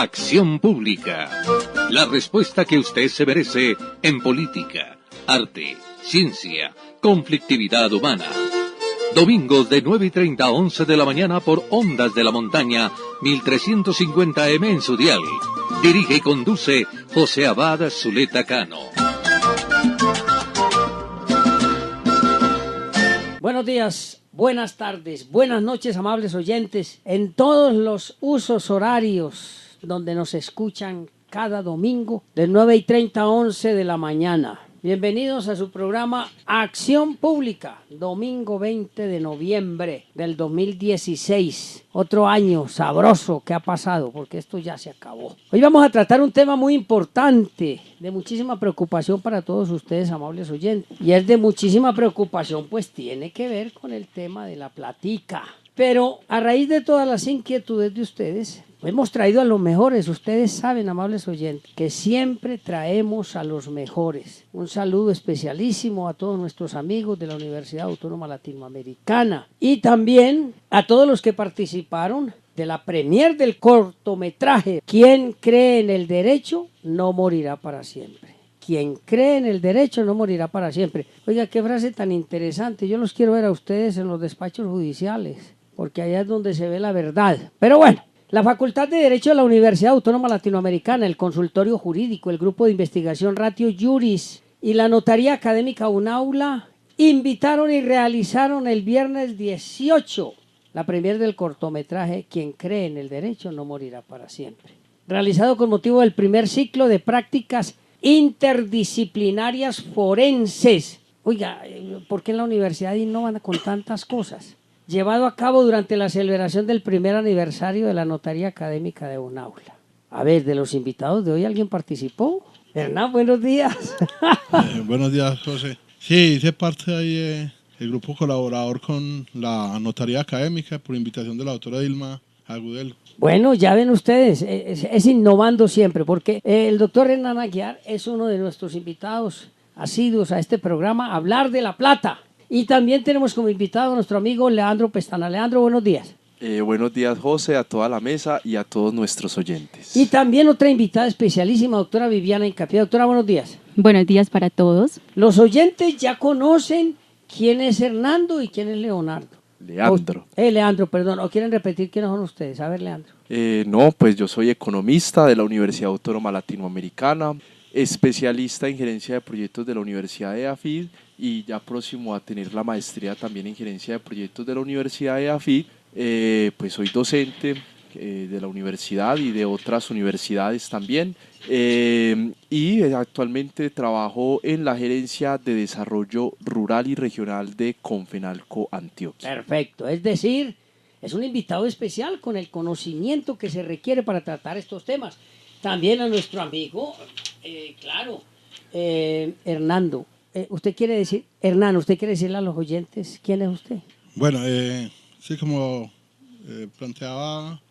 Acción Pública. La respuesta que usted se merece en política, arte, ciencia, conflictividad humana. Domingos de 9:30 a 11 de la mañana por Ondas de la Montaña, 1350M en su dial. Dirige y conduce José Abad Zuleta Cano. Buenos días, buenas tardes, buenas noches, amables oyentes, en todos los usos horarios donde nos escuchan cada domingo de 9:30 a 11 de la mañana. Bienvenidos a su programa Acción Pública, domingo 20 de noviembre del 2016. Otro año sabroso que ha pasado, porque esto ya se acabó. Hoy vamos a tratar un tema muy importante, de muchísima preocupación para todos ustedes, amables oyentes. Y es de muchísima preocupación, pues tiene que ver con el tema de la platica. Pero a raíz de todas las inquietudes de ustedes, hemos traído a los mejores. Ustedes saben, amables oyentes, que siempre traemos a los mejores. Un saludo especialísimo a todos nuestros amigos de la Universidad Autónoma Latinoamericana y también a todos los que participaron de la premier del cortometraje ¿Quién cree en el derecho no morirá para siempre? Quien cree en el derecho no morirá para siempre. Oiga, qué frase tan interesante. Yo los quiero ver a ustedes en los despachos judiciales, porque allá es donde se ve la verdad. Pero bueno, la Facultad de Derecho de la Universidad Autónoma Latinoamericana, el Consultorio Jurídico, el Grupo de Investigación Ratio Juris y la Notaría Académica UNAULA invitaron y realizaron el viernes 18 la premier del cortometraje Quien cree en el derecho no morirá para siempre, realizado con motivo del primer ciclo de prácticas interdisciplinarias forenses. Oiga, ¿por qué en la universidad innovan con tantas cosas? Llevado a cabo durante la celebración del primer aniversario de la Notaría Académica de UNAULA. A ver, de los invitados de hoy, ¿alguien participó? Hernán, buenos días. Buenos días, José. Sí, hice parte ahí el grupo colaborador con la Notaría Académica por invitación de la doctora Dilma Agudelo. Bueno, ya ven ustedes, es innovando siempre, porque el doctor Hernán Aguiar es uno de nuestros invitados asiduos a este programa, Hablar de la Plata. Y también tenemos como invitado a nuestro amigo Leandro Pestana. Leandro, buenos días. Buenos días, José, a toda la mesa y a todos nuestros oyentes. Y también otra invitada especialísima, doctora Viviana Hincapié. Doctora, buenos días. Buenos días para todos. Los oyentes ya conocen quién es Hernando y quién es Leonardo. Leandro, perdón. ¿O quieren repetir quiénes son ustedes? A ver, Leandro. No, pues yo soy economista de la Universidad Autónoma Latinoamericana, especialista en gerencia de proyectos de la Universidad de AFID y ya próximo a tener la maestría también en gerencia de proyectos de la Universidad de AFID. Pues soy docente de la universidad y de otras universidades también, y actualmente trabajo en la gerencia de desarrollo rural y regional de Confenalco Antioquia. Perfecto, es decir, es un invitado especial con el conocimiento que se requiere para tratar estos temas. También a nuestro amigo, Hernando. ¿Usted quiere decirle a los oyentes quién es usted? Bueno, sí, como planteaba,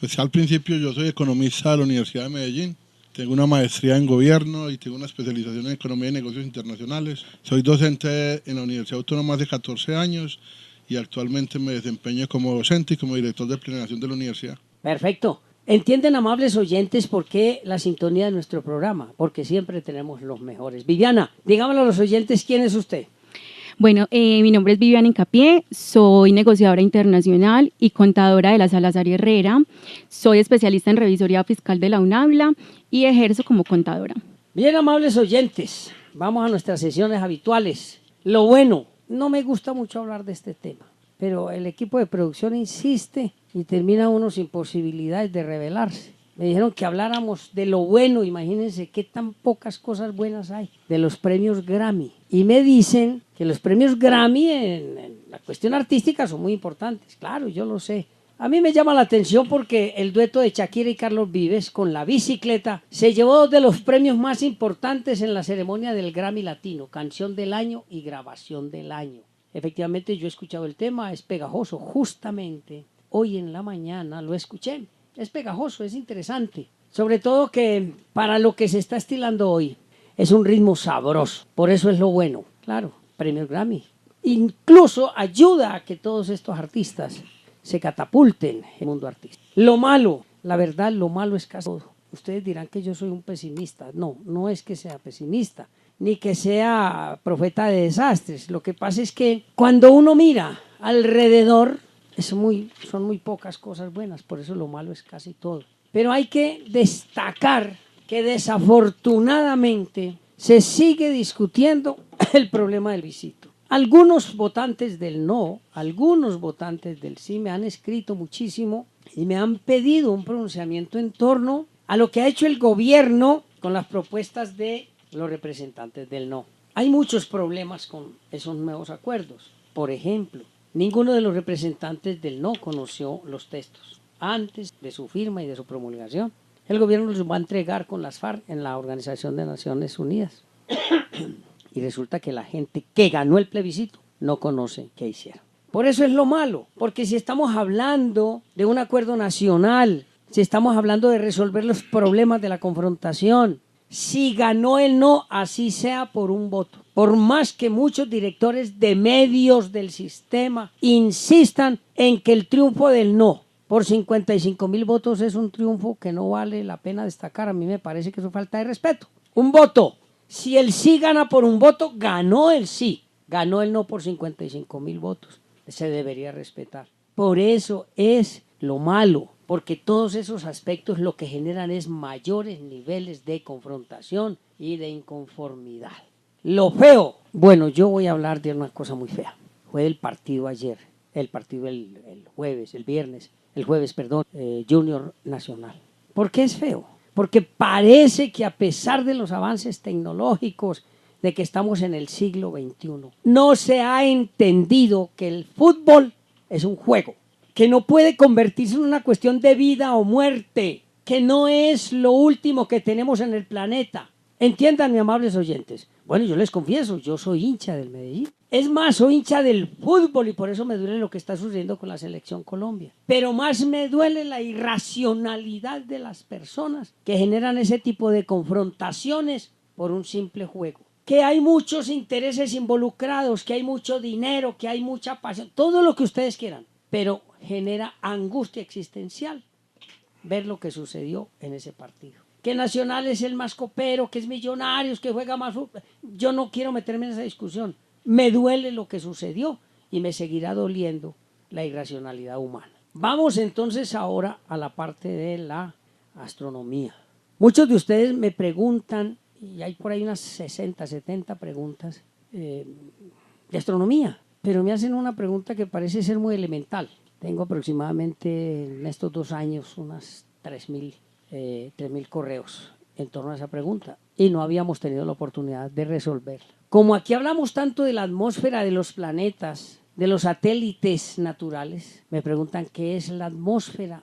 pues al principio yo soy economista de la Universidad de Medellín, tengo una maestría en gobierno y tengo una especialización en economía y negocios internacionales. Soy docente en la Universidad Autónoma hace 14 años y actualmente me desempeño como docente y como director de planeación de la universidad. Perfecto. ¿Entienden, amables oyentes, por qué la sintonía de nuestro programa? Porque siempre tenemos los mejores. Viviana, dígamelo a los oyentes, ¿quién es usted? Bueno, mi nombre es Viviana Hincapié, soy negociadora internacional y contadora de la Salazar y Herrera, soy especialista en revisoría fiscal de la UNAULA y ejerzo como contadora. Bien, amables oyentes, vamos a nuestras sesiones habituales. Lo bueno, no me gusta mucho hablar de este tema, pero el equipo de producción insiste y termina uno sin posibilidades de revelarse. Me dijeron que habláramos de lo bueno, imagínense qué tan pocas cosas buenas hay, de los premios Grammy. Y me dicen que los premios Grammy en la cuestión artística son muy importantes. Claro, yo lo sé. A mí me llama la atención porque el dueto de Shakira y Carlos Vives con La Bicicleta se llevó dos de los premios más importantes en la ceremonia del Grammy Latino, Canción del Año y Grabación del Año. Efectivamente, yo he escuchado el tema, es pegajoso. Justamente hoy en la mañana lo escuché. Es pegajoso, es interesante. Sobre todo que para lo que se está estilando hoy es un ritmo sabroso. Por eso es lo bueno. Claro, premios Grammy. Incluso ayuda a que todos estos artistas se catapulten en el mundo artístico. Lo malo, la verdad, lo malo es casi todo. Ustedes dirán que yo soy un pesimista. No, no es que sea pesimista, ni que sea profeta de desastres. Lo que pasa es que cuando uno mira alrededor, son muy pocas cosas buenas, por eso lo malo es casi todo. Pero hay que destacar que desafortunadamente se sigue discutiendo el problema del visito. Algunos votantes del no, algunos votantes del sí me han escrito muchísimo y me han pedido un pronunciamiento en torno a lo que ha hecho el gobierno con las propuestas de los representantes del no. Hay muchos problemas con esos nuevos acuerdos. Por ejemplo, ninguno de los representantes del no conoció los textos antes de su firma y de su promulgación. El gobierno los va a entregar con las FARC en la Organización de Naciones Unidas. Y resulta que la gente que ganó el plebiscito no conoce qué hicieron. Por eso es lo malo, porque si estamos hablando de un acuerdo nacional, si estamos hablando de resolver los problemas de la confrontación, si ganó el no, así sea por un voto. Por más que muchos directores de medios del sistema insistan en que el triunfo del no por 55.000 votos es un triunfo que no vale la pena destacar, a mí me parece que eso es falta de respeto. Un voto. Si el sí gana por un voto, ganó el sí. Ganó el no por 55.000 votos. Se debería respetar. Por eso es lo malo, porque todos esos aspectos lo que generan es mayores niveles de confrontación y de inconformidad. Lo feo, bueno, yo voy a hablar de una cosa muy fea. Fue el partido ayer, el partido el jueves, Junior Nacional. ¿Por qué es feo? Porque parece que a pesar de los avances tecnológicos, de que estamos en el siglo XXI, no se ha entendido que el fútbol es un juego, que no puede convertirse en una cuestión de vida o muerte, que no es lo último que tenemos en el planeta. Entiendan, mis amables oyentes. Bueno, yo les confieso, yo soy hincha del Medellín. Es más, soy hincha del fútbol y por eso me duele lo que está sucediendo con la selección Colombia. Pero más me duele la irracionalidad de las personas que generan ese tipo de confrontaciones por un simple juego. Que hay muchos intereses involucrados, que hay mucho dinero, que hay mucha pasión, todo lo que ustedes quieran, pero genera angustia existencial ver lo que sucedió en ese partido. Que Nacional es el más copero, que es Millonarios, que juega más fútbol. Yo no quiero meterme en esa discusión. Me duele lo que sucedió y me seguirá doliendo la irracionalidad humana. Vamos entonces ahora a la parte de la astronomía. Muchos de ustedes me preguntan, y hay por ahí unas 60, 70 preguntas de astronomía, pero me hacen una pregunta que parece ser muy elemental. Tengo aproximadamente en estos 2 años unas 3.000 correos en torno a esa pregunta y no habíamos tenido la oportunidad de resolverla. Como aquí hablamos tanto de la atmósfera de los planetas, de los satélites naturales, me preguntan qué es la atmósfera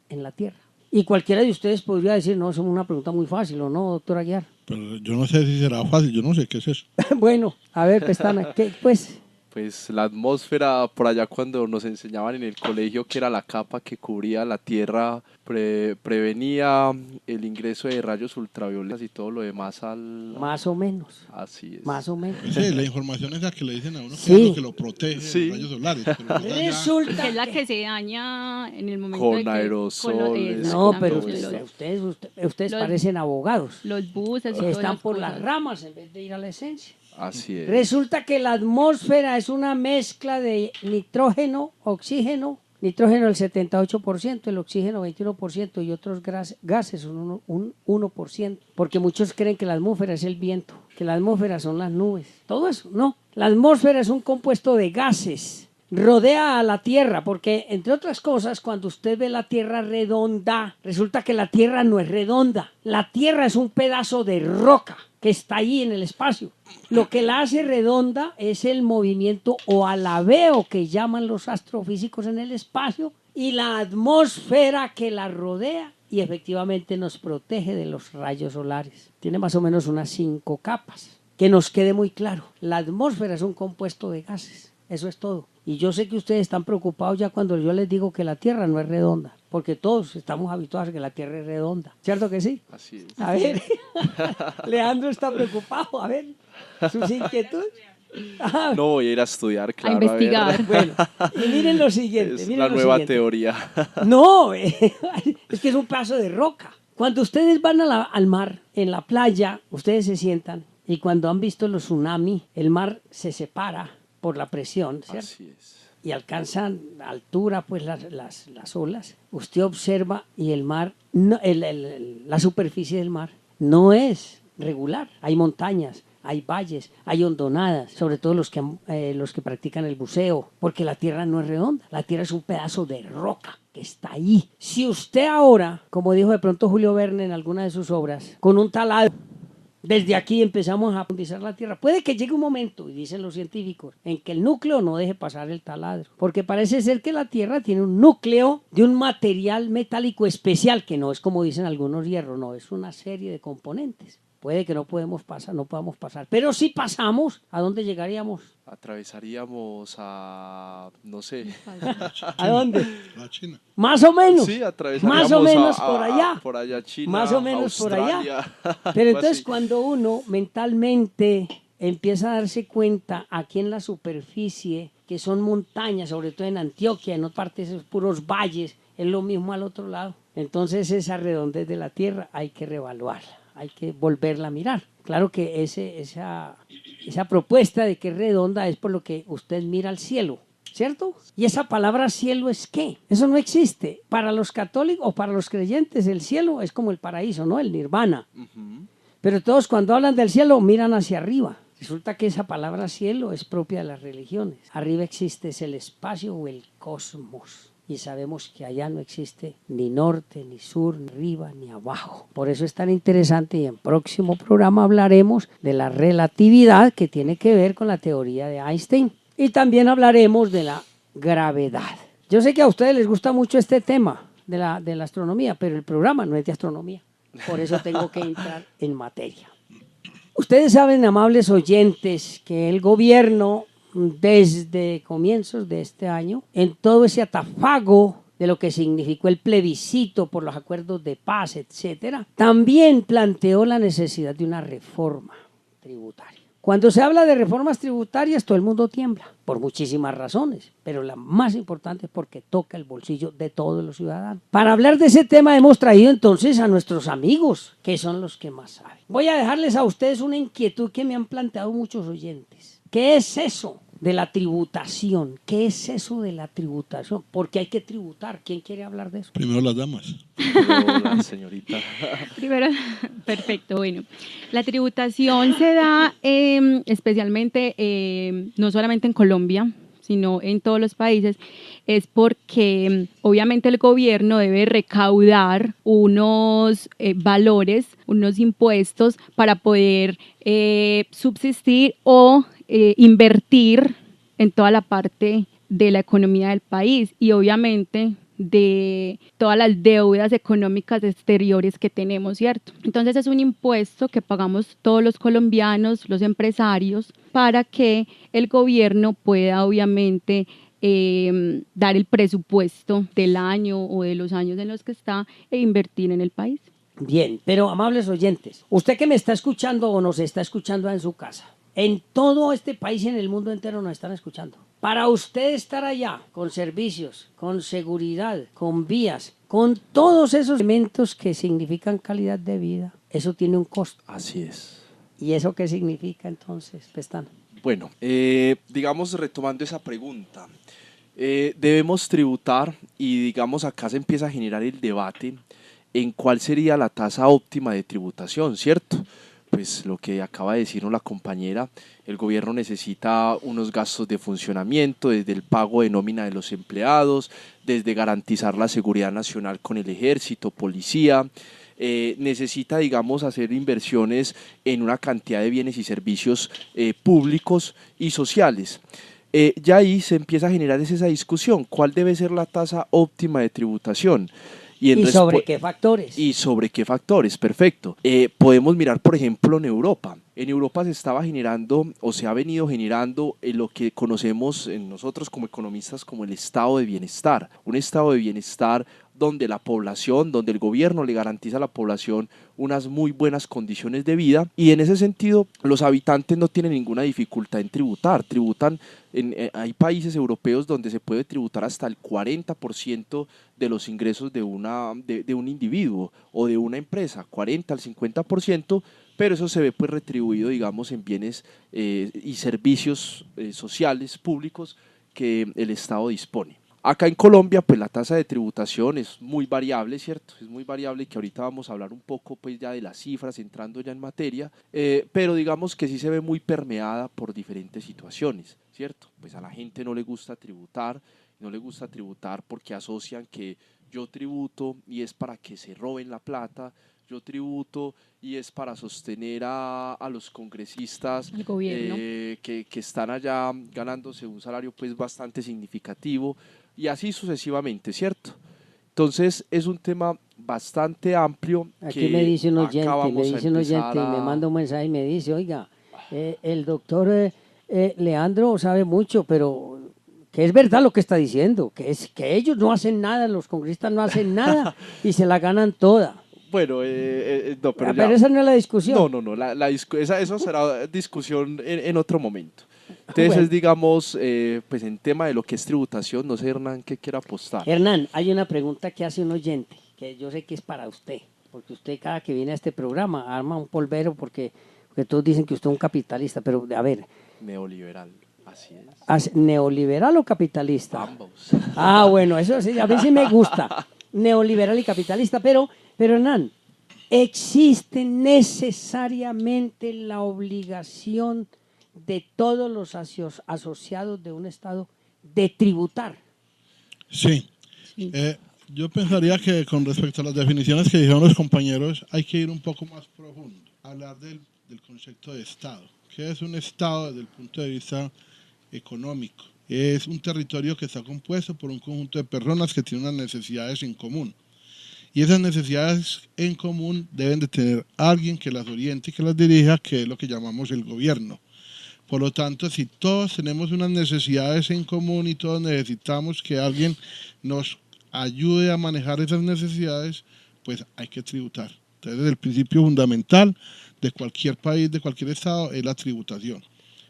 en la Tierra. Y cualquiera de ustedes podría decir, no, es una pregunta muy fácil, ¿o no, doctor Aguiar? Pero yo no sé si será fácil, yo no sé qué es eso. Bueno, a ver, Pestana, ¿qué pues? Pues la atmósfera, por allá cuando nos enseñaban en el colegio que era la capa que cubría la Tierra, prevenía el ingreso de rayos ultravioletas y todo lo demás al... Más o menos. Así es. Más o menos. Sí, la información esa que le dicen a uno Sí. que es lo que lo protege Sí. de los rayos solares. Pero Resulta Que es la que se daña en el momento Con de que... aerosoles, No, con pero todo eso. ustedes Los- parecen abogados. Los buses y Se todas están las por cosas. las ramas en vez de ir a la esencia. Así es. Resulta que la atmósfera es una mezcla de nitrógeno, oxígeno, nitrógeno el 78%, el oxígeno 21% y otros gases un 1%, porque muchos creen que la atmósfera es el viento, que la atmósfera son las nubes, todo eso, no. La atmósfera es un compuesto de gases, rodea a la Tierra, porque entre otras cosas, cuando usted ve la Tierra redonda, resulta que la Tierra no es redonda, la Tierra es un pedazo de roca que está ahí en el espacio. Lo que la hace redonda es el movimiento o alabeo que llaman los astrofísicos en el espacio y la atmósfera que la rodea y efectivamente nos protege de los rayos solares. Tiene más o menos unas 5 capas. Que nos quede muy claro, la atmósfera es un compuesto de gases, eso es todo. Y yo sé que ustedes están preocupados ya cuando yo les digo que la Tierra no es redonda, porque todos estamos habituados a que la Tierra es redonda, ¿cierto que sí? Así es. A ver, Leandro está preocupado, a ver, sus inquietudes. No voy a ir a estudiar, claro. A investigar. Bueno, y miren lo siguiente. Es miren la lo nueva siguiente. teoría. No, es que es un pedazo de roca. Cuando ustedes van al mar, en la playa, ustedes se sientan y cuando han visto los tsunamis, el mar se separa por la presión, ¿cierto? Así es. Y alcanzan altura, pues las olas. Usted observa y el mar, no, la superficie del mar no es regular. Hay montañas, hay valles, hay hondonadas, sobre todo los que practican el buceo, porque la tierra no es redonda, la tierra es un pedazo de roca que está ahí. Si usted ahora, como dijo de pronto Julio Verne en alguna de sus obras, con un taladro, desde aquí empezamos a profundizar la tierra. Puede que llegue un momento, y dicen los científicos, en que el núcleo no deje pasar el taladro, porque parece ser que la tierra tiene un núcleo de un material metálico especial, que no es como dicen algunos hierro, no, es una serie de componentes. Puede que no podamos pasar, pero si pasamos, ¿a dónde llegaríamos? Atravesaríamos a, no sé. ¿A dónde? La China. Más o menos. Sí, atravesaríamos Más o menos por allá. por allá China, Más o menos por allá. Australia. Pero algo entonces así. cuando uno mentalmente empieza a darse cuenta aquí en la superficie, que son montañas, sobre todo en Antioquia, en otras partes esos puros valles, es lo mismo al otro lado. Entonces esa redondez de la tierra hay que reevaluarla, hay que volverla a mirar. Claro que esa propuesta de que es redonda es por lo que usted mira al cielo, ¿cierto? Y esa palabra cielo es ¿qué? Eso no existe. Para los católicos o para los creyentes el cielo es como el paraíso, ¿no? El nirvana. Ujú. Pero todos cuando hablan del cielo miran hacia arriba. Resulta que esa palabra cielo es propia de las religiones. Arriba existe es el espacio o el cosmos. Y sabemos que allá no existe ni norte, ni sur, ni arriba, ni abajo. Por eso es tan interesante y en próximo programa hablaremos de la relatividad que tiene que ver con la teoría de Einstein. Y también hablaremos de la gravedad. Yo sé que a ustedes les gusta mucho este tema de la astronomía, pero el programa no es de astronomía. Por eso tengo que entrar en materia. Ustedes saben, amables oyentes, que el gobierno, desde comienzos de este año, en todo ese atafago de lo que significó el plebiscito por los acuerdos de paz, etcétera, también planteó la necesidad de una reforma tributaria. Cuando se habla de reformas tributarias, todo el mundo tiembla, por muchísimas razones, pero la más importante es porque toca el bolsillo de todos los ciudadanos. Para hablar de ese tema hemos traído entonces a nuestros amigos, que son los que más saben. Voy a dejarles a ustedes una inquietud que me han planteado muchos oyentes. ¿Qué es eso de la tributación? ¿Qué es eso de la tributación? ¿Por qué hay que tributar? ¿Quién quiere hablar de eso? Primero las damas. Hola, señorita. Primero, perfecto, bueno. La tributación se da especialmente, no solamente en Colombia, sino en todos los países, es porque obviamente el gobierno debe recaudar unos valores, unos impuestos para poder subsistir o invertir en toda la parte de la economía del país y obviamente de todas las deudas económicas exteriores que tenemos, ¿cierto? Entonces es un impuesto que pagamos todos los colombianos, los empresarios, para que el gobierno pueda obviamente dar el presupuesto del año o de los años en los que está e invertir en el país. Bien, pero amables oyentes, usted que me está escuchando o nos está escuchando en su casa, en todo este país y en el mundo entero nos están escuchando. Para usted estar allá con servicios, con seguridad, con vías, con todos esos elementos que significan calidad de vida, eso tiene un costo. Así es. ¿Y eso qué significa entonces, Pestana? Bueno, digamos, retomando esa pregunta, debemos tributar y digamos acá se empieza a generar el debate en cuál sería la tasa óptima de tributación, ¿cierto? Pues lo que acaba de decirnos la compañera, el gobierno necesita unos gastos de funcionamiento, desde el pago de nómina de los empleados, desde garantizar la seguridad nacional con el ejército, policía, necesita, digamos, hacer inversiones en una cantidad de bienes y servicios públicos y sociales. Ya ahí se empieza a generar esa discusión, ¿cuál debe ser la tasa óptima de tributación? ¿Y sobre qué factores? ¿Y sobre qué factores? Perfecto. Podemos mirar, por ejemplo, en Europa. En Europa se estaba generando o se ha venido generando lo que conocemos nosotros como economistas como el estado de bienestar. Un estado de bienestar donde la población, donde el gobierno le garantiza a la población unas muy buenas condiciones de vida, y en ese sentido los habitantes no tienen ninguna dificultad en tributar. Hay países europeos donde se puede tributar hasta el 40% de los ingresos de un individuo o de una empresa, 40 al 50%, pero eso se ve pues retribuido, digamos, en bienes y servicios sociales públicos que el Estado dispone. Acá en Colombia, pues la tasa de tributación es muy variable, ¿cierto? Es muy variable, y que ahorita vamos a hablar un poco pues ya de las cifras, entrando ya en materia, pero digamos que sí se ve muy permeada por diferentes situaciones, ¿cierto? Pues a la gente no le gusta tributar porque asocian que yo tributo y es para que se roben la plata, yo tributo y es para sostener a los congresistas El gobierno. que están allá ganándose un salario pues bastante significativo, y así sucesivamente, ¿cierto? Entonces es un tema bastante amplio. Aquí que me dice un acá oyente, vamos a empezar y me a- manda un mensaje y me dice, oiga, el doctor Leandro sabe mucho, pero que es verdad lo que está diciendo, que ellos no hacen nada, los congresistas no hacen nada y se la ganan toda. Bueno, no, pero Pero ya. esa no es la discusión. No, eso será discusión en otro momento. Entonces Bueno. es, digamos, pues en tema de lo que es tributación, no sé, Hernán, qué quiere apostar. Hernán, hay una pregunta que hace un oyente, que yo sé que es para usted, porque usted cada que viene a este programa arma un polvero porque todos dicen que usted es un capitalista, pero a ver, Neoliberal, así es. ¿neoliberal o capitalista? Ambos. Ah, bueno, eso sí, a mí sí me gusta, neoliberal y capitalista, pero Hernán, ¿existe necesariamente la obligación de todos los asociados de un Estado de tributar? Sí. Sí. Yo pensaría que con respecto a las definiciones que dijeron los compañeros, hay que ir un poco más profundo. Hablar del concepto de Estado. ¿Qué es un Estado desde el punto de vista económico? Es un territorio que está compuesto por un conjunto de personas que tienen unas necesidades en común. Y esas necesidades en común deben de tener alguien que las oriente y que las dirija, que es lo que llamamos el gobierno. Por lo tanto, si todos tenemos unas necesidades en común y todos necesitamos que alguien nos ayude a manejar esas necesidades, pues hay que tributar. Entonces, el principio fundamental de cualquier país, de cualquier estado, es la tributación.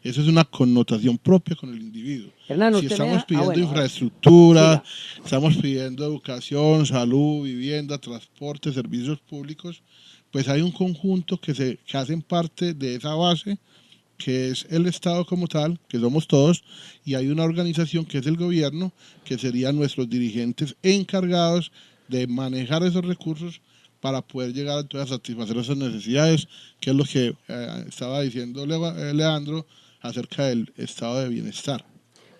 Eso es una connotación propia con el individuo. Hernán, Si usted estamos pidiendo bueno, infraestructura, siga. estamos pidiendo educación, salud, vivienda, transporte, servicios públicos, pues hay un conjunto que hacen parte de esa base, que es el Estado como tal, que somos todos, y hay una organización que es el gobierno, que serían nuestros dirigentes encargados de manejar esos recursos para poder llegar entonces a satisfacer esas necesidades, que es lo que estaba diciendo Leandro acerca del estado de bienestar.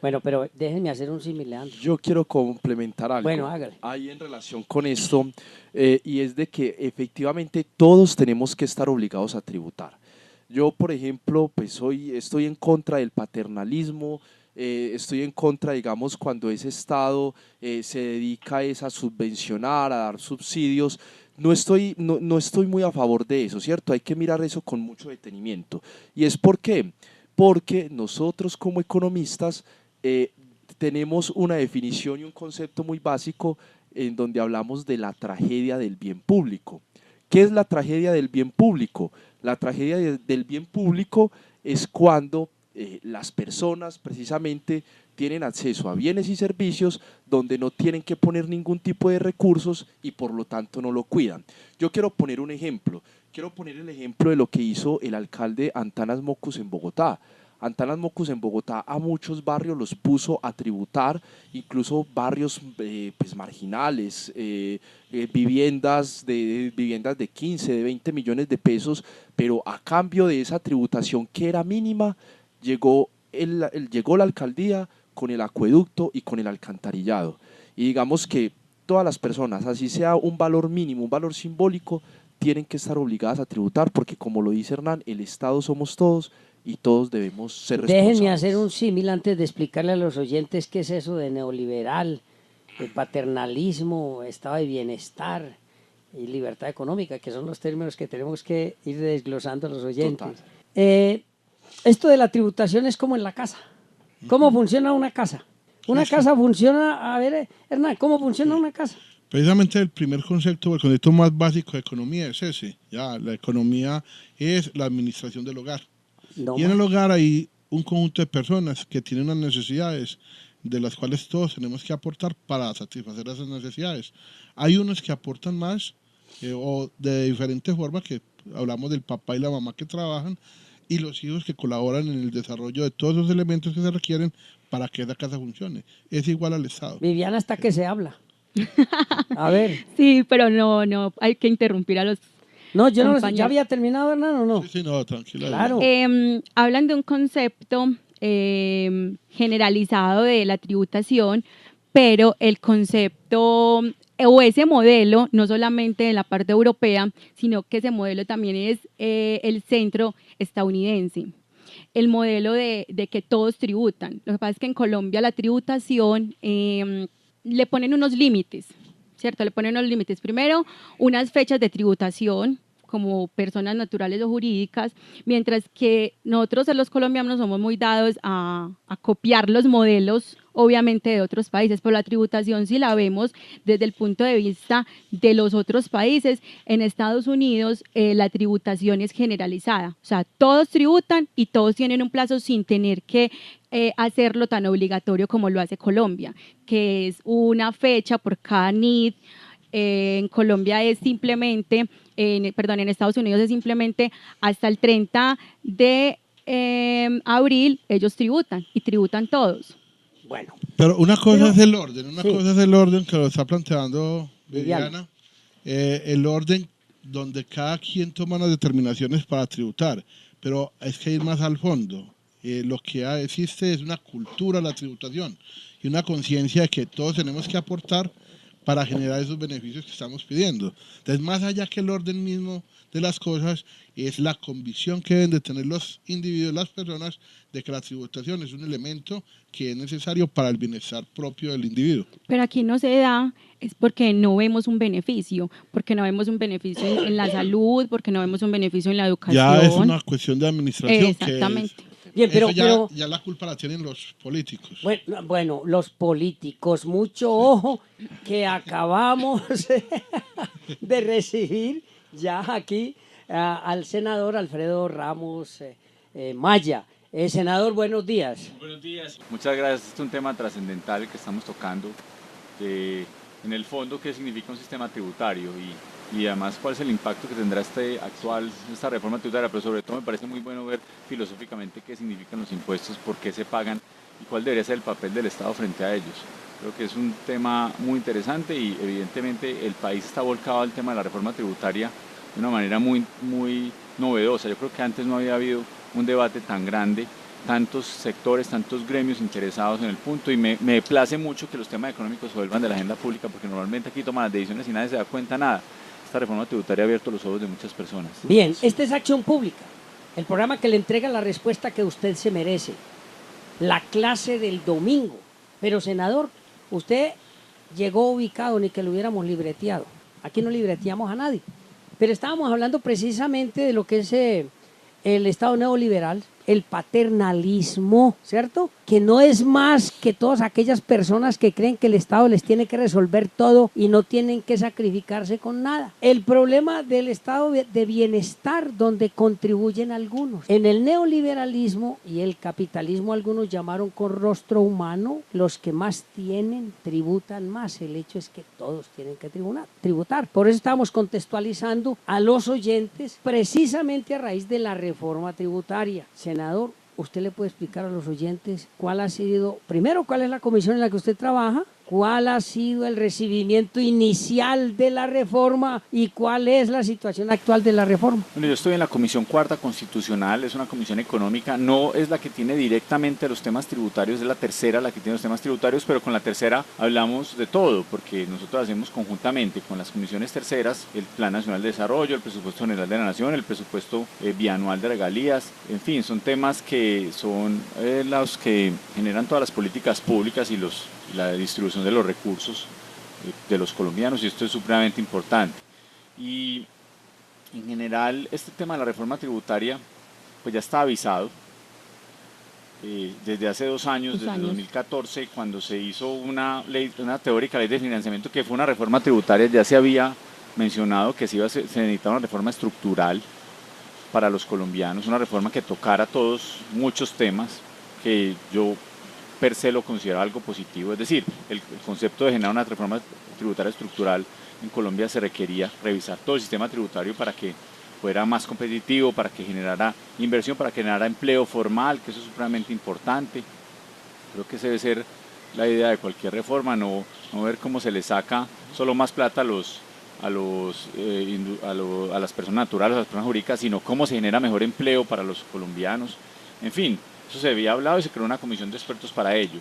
Bueno, pero déjenme hacer un símil, Leandro. Yo quiero complementar algo Bueno, hágale. ahí en relación con esto, y es de que efectivamente todos tenemos que estar obligados a tributar. Yo, por ejemplo, pues estoy en contra del paternalismo, estoy en contra, digamos, cuando ese Estado se dedica a subvencionar, a dar subsidios. No estoy muy a favor de eso, ¿cierto? Hay que mirar eso con mucho detenimiento. ¿Y es por qué? Porque nosotros como economistas tenemos una definición y un concepto muy básico en donde hablamos de la tragedia del bien público. ¿Qué es la tragedia del bien público? La tragedia del bien público es cuando las personas precisamente tienen acceso a bienes y servicios donde no tienen que poner ningún tipo de recursos y por lo tanto no lo cuidan. Yo quiero poner un ejemplo. Quiero poner el ejemplo de lo que hizo el alcalde Antanas Mockus en Bogotá. Antanas Mockus en Bogotá a muchos barrios los puso a tributar, incluso barrios pues marginales, viviendas de 15, de 20 millones de pesos, pero a cambio de esa tributación que era mínima, llegó la alcaldía con el acueducto y con el alcantarillado. Y digamos que todas las personas, así sea un valor mínimo, un valor simbólico, tienen que estar obligadas a tributar, porque como lo dice Hernán, el Estado somos todos y todos debemos ser responsables. Déjenme hacer un símil antes de explicarle a los oyentes qué es eso de neoliberal, de paternalismo, estado de bienestar y libertad económica, que son los términos que tenemos que ir desglosando a los oyentes. Esto de la tributación es como en la casa. ¿Cómo funciona una casa? Una casa funciona, a ver, Hernán, ¿cómo funciona una casa? Precisamente el primer concepto, o el concepto más básico de economía es ese. Ya, la economía es la administración del hogar. No Y en el más. hogar hay un conjunto de personas que tienen unas necesidades de las cuales todos tenemos que aportar para satisfacer esas necesidades. Hay unos que aportan más o de diferentes formas, que hablamos del papá y la mamá que trabajan, y los hijos que colaboran en el desarrollo de todos los elementos que se requieren para que esa casa funcione. Es igual al Estado. Viviana hasta que se habla. A ver. Sí, pero no, hay que interrumpir a los No, yo no, compañeros. ¿ya había terminado, Hernán, o no? Sí, no, tranquila. Claro. Hablan de un concepto generalizado de la tributación, pero el concepto o ese modelo, no solamente en la parte europea, sino que ese modelo también es el centro estadounidense. El modelo de que todos tributan. Lo que pasa es que en Colombia la tributación le ponen unos límites, ¿cierto? Le ponen unos límites. Primero, unas fechas de tributación como personas naturales o jurídicas, mientras que nosotros los colombianos somos muy dados a copiar los modelos, obviamente, de otros países, pero la tributación, si la vemos desde el punto de vista de los otros países, en Estados Unidos la tributación es generalizada, o sea, todos tributan y todos tienen un plazo sin tener que hacerlo tan obligatorio como lo hace Colombia, que es una fecha por cada NID. En Colombia es simplemente, en Estados Unidos es simplemente hasta el 30 de abril ellos tributan y tributan todos. Bueno. Pero una cosa Pero- es el orden, sí. cosa es el orden que lo está planteando Viviana. Viviana, el orden donde cada quien toma las determinaciones para tributar, pero es que ir más al fondo. Lo que existe es una cultura de la tributación y una conciencia de que todos tenemos que aportar para generar esos beneficios que estamos pidiendo. Entonces, más allá que el orden mismo de las cosas, es la convicción que deben de tener los individuos, las personas, de que la tributación es un elemento que es necesario para el bienestar propio del individuo. Pero aquí no se da, es porque no vemos un beneficio, porque no vemos un beneficio en la salud, porque no vemos un beneficio en la educación. Ya es una cuestión de administración. Exactamente. Bien, pero, ya la culpa la tienen los políticos. bueno, los políticos, mucho ojo, que acabamos de recibir ya aquí al senador Alfredo Ramos Maya. Senador, buenos días. Buenos días. Muchas gracias. Este es un tema trascendental que estamos tocando. En el fondo, ¿qué significa un sistema tributario? Y además, ¿cuál es el impacto que tendrá esta reforma tributaria? Pero sobre todo me parece muy bueno ver filosóficamente qué significan los impuestos, por qué se pagan y cuál debería ser el papel del Estado frente a ellos. Creo que es un tema muy interesante y evidentemente el país está volcado al tema de la reforma tributaria de una manera muy, muy novedosa. Yo creo que antes no había habido un debate tan grande, tantos sectores, tantos gremios interesados en el punto, y me place mucho que los temas económicos se vuelvan de la agenda pública, porque normalmente aquí toman las decisiones y nadie se da cuenta nada. Esta reforma tributaria ha abierto los ojos de muchas personas. Bien, esta es Acción Pública, el programa que le entrega la respuesta que usted se merece, la clase del domingo. Pero, senador, usted llegó ubicado, ni que lo hubiéramos libreteado. Aquí no libreteamos a nadie. Pero estábamos hablando precisamente de lo que es el Estado neoliberal, el paternalismo, ¿cierto? Que no es más que todas aquellas personas que creen que el Estado les tiene que resolver todo y no tienen que sacrificarse con nada. El problema del estado de bienestar donde contribuyen algunos. En el neoliberalismo y el capitalismo algunos llamaron con rostro humano, los que más tienen tributan más. El hecho es que todos tienen que tributar. Por eso estamos contextualizando a los oyentes precisamente a raíz de la reforma tributaria. Senador, ¿usted le puede explicar a los oyentes cuál ha sido, primero, cuál es la comisión en la que usted trabaja, cuál ha sido el recibimiento inicial de la reforma y cuál es la situación actual de la reforma? Bueno, yo estoy en la Comisión Cuarta Constitucional, es una comisión económica, no es la que tiene directamente los temas tributarios, es la tercera la que tiene los temas tributarios, pero con la tercera hablamos de todo, porque nosotros hacemos conjuntamente con las comisiones terceras el Plan Nacional de Desarrollo, el Presupuesto General de la Nación, el Presupuesto Bianual de Regalías, en fin, son temas que son los que generan todas las políticas públicas y la distribución de los recursos de los colombianos, y esto es supremamente importante. Y en general este tema de la reforma tributaria pues ya está avisado. desde hace 2 años, desde 2014, cuando se hizo una teórica ley de financiamiento, que fue una reforma tributaria. Ya se había mencionado que se necesitaba una reforma estructural para los colombianos, una reforma que tocara muchos temas, que yo per se lo considero algo positivo. Es decir, el concepto de generar una reforma tributaria estructural en Colombia, se requería revisar todo el sistema tributario para que fuera más competitivo, para que generara inversión, para que generara empleo formal, que eso es supremamente importante. Creo que esa debe ser la idea de cualquier reforma, no ver cómo se le saca solo más plata a las personas naturales, a las personas jurídicas, sino cómo se genera mejor empleo para los colombianos. En fin, eso se había hablado y se creó una comisión de expertos para ello.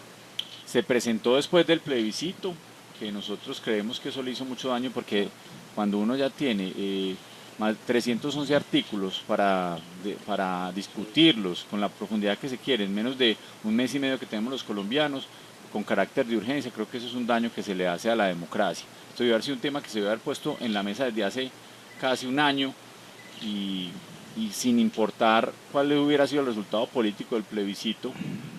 Se presentó después del plebiscito, que nosotros creemos que eso le hizo mucho daño, porque cuando uno ya tiene más 311 artículos para discutirlos con la profundidad que se quiere, en menos de 1 mes y medio que tenemos los colombianos, con carácter de urgencia, creo que eso es un daño que se le hace a la democracia. Esto debe haber sido un tema que se debe haber puesto en la mesa desde hace casi 1 año, y sin importar cuál hubiera sido el resultado político del plebiscito,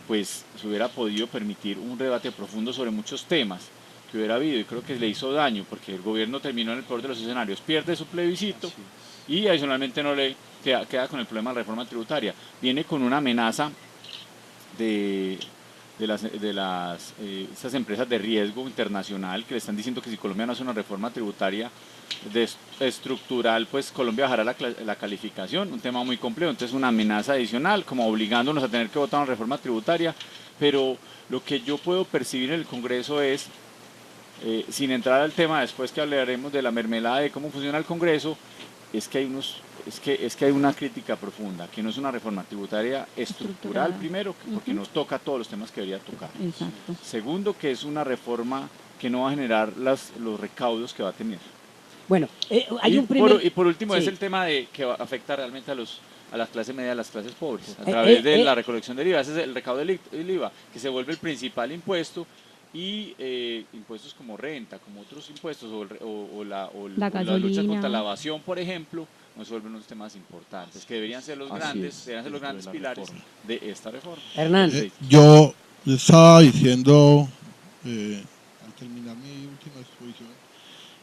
pues se hubiera podido permitir un debate profundo sobre muchos temas que hubiera habido, y creo que le hizo daño, porque el gobierno terminó en el peor de los escenarios, pierde su plebiscito y adicionalmente no le queda con el problema de la reforma tributaria. Viene con una amenaza de estas empresas de riesgo internacional, que le están diciendo que si Colombia no hace una reforma tributaria estructural, pues Colombia bajará la calificación, un tema muy complejo. Entonces una amenaza adicional, como obligándonos a tener que votar una reforma tributaria. Pero lo que yo puedo percibir en el Congreso es, sin entrar al tema después que hablaremos de la mermelada de cómo funciona el Congreso, es que hay una crítica profunda, que no es una reforma tributaria estructural, primero, porque no toca todos los temas que debería tocar. Exacto. Segundo, que es una reforma que no va a generar los recaudos que va a tener. Bueno, hay un primer... Y por último, sí, es el tema que afecta realmente a las clases medias, a las clases pobres, a través de la recolección del IVA. Ese es el recaudo del IVA, que se vuelve el principal impuesto, y impuestos como renta, como otros impuestos, o la lucha contra la evasión, por ejemplo, nos vuelven unos temas importantes, que deberían ser los grandes pilares de esta reforma. Hernán. Yo estaba diciendo, al terminar mi última exposición,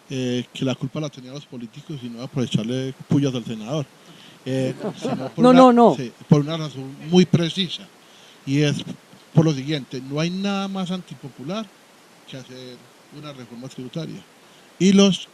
que la culpa la tenían los políticos y no por echarle pullas al senador. No. Sí, por una razón muy precisa, y es por lo siguiente: no hay nada más antipopular que hacer una reforma tributaria, y los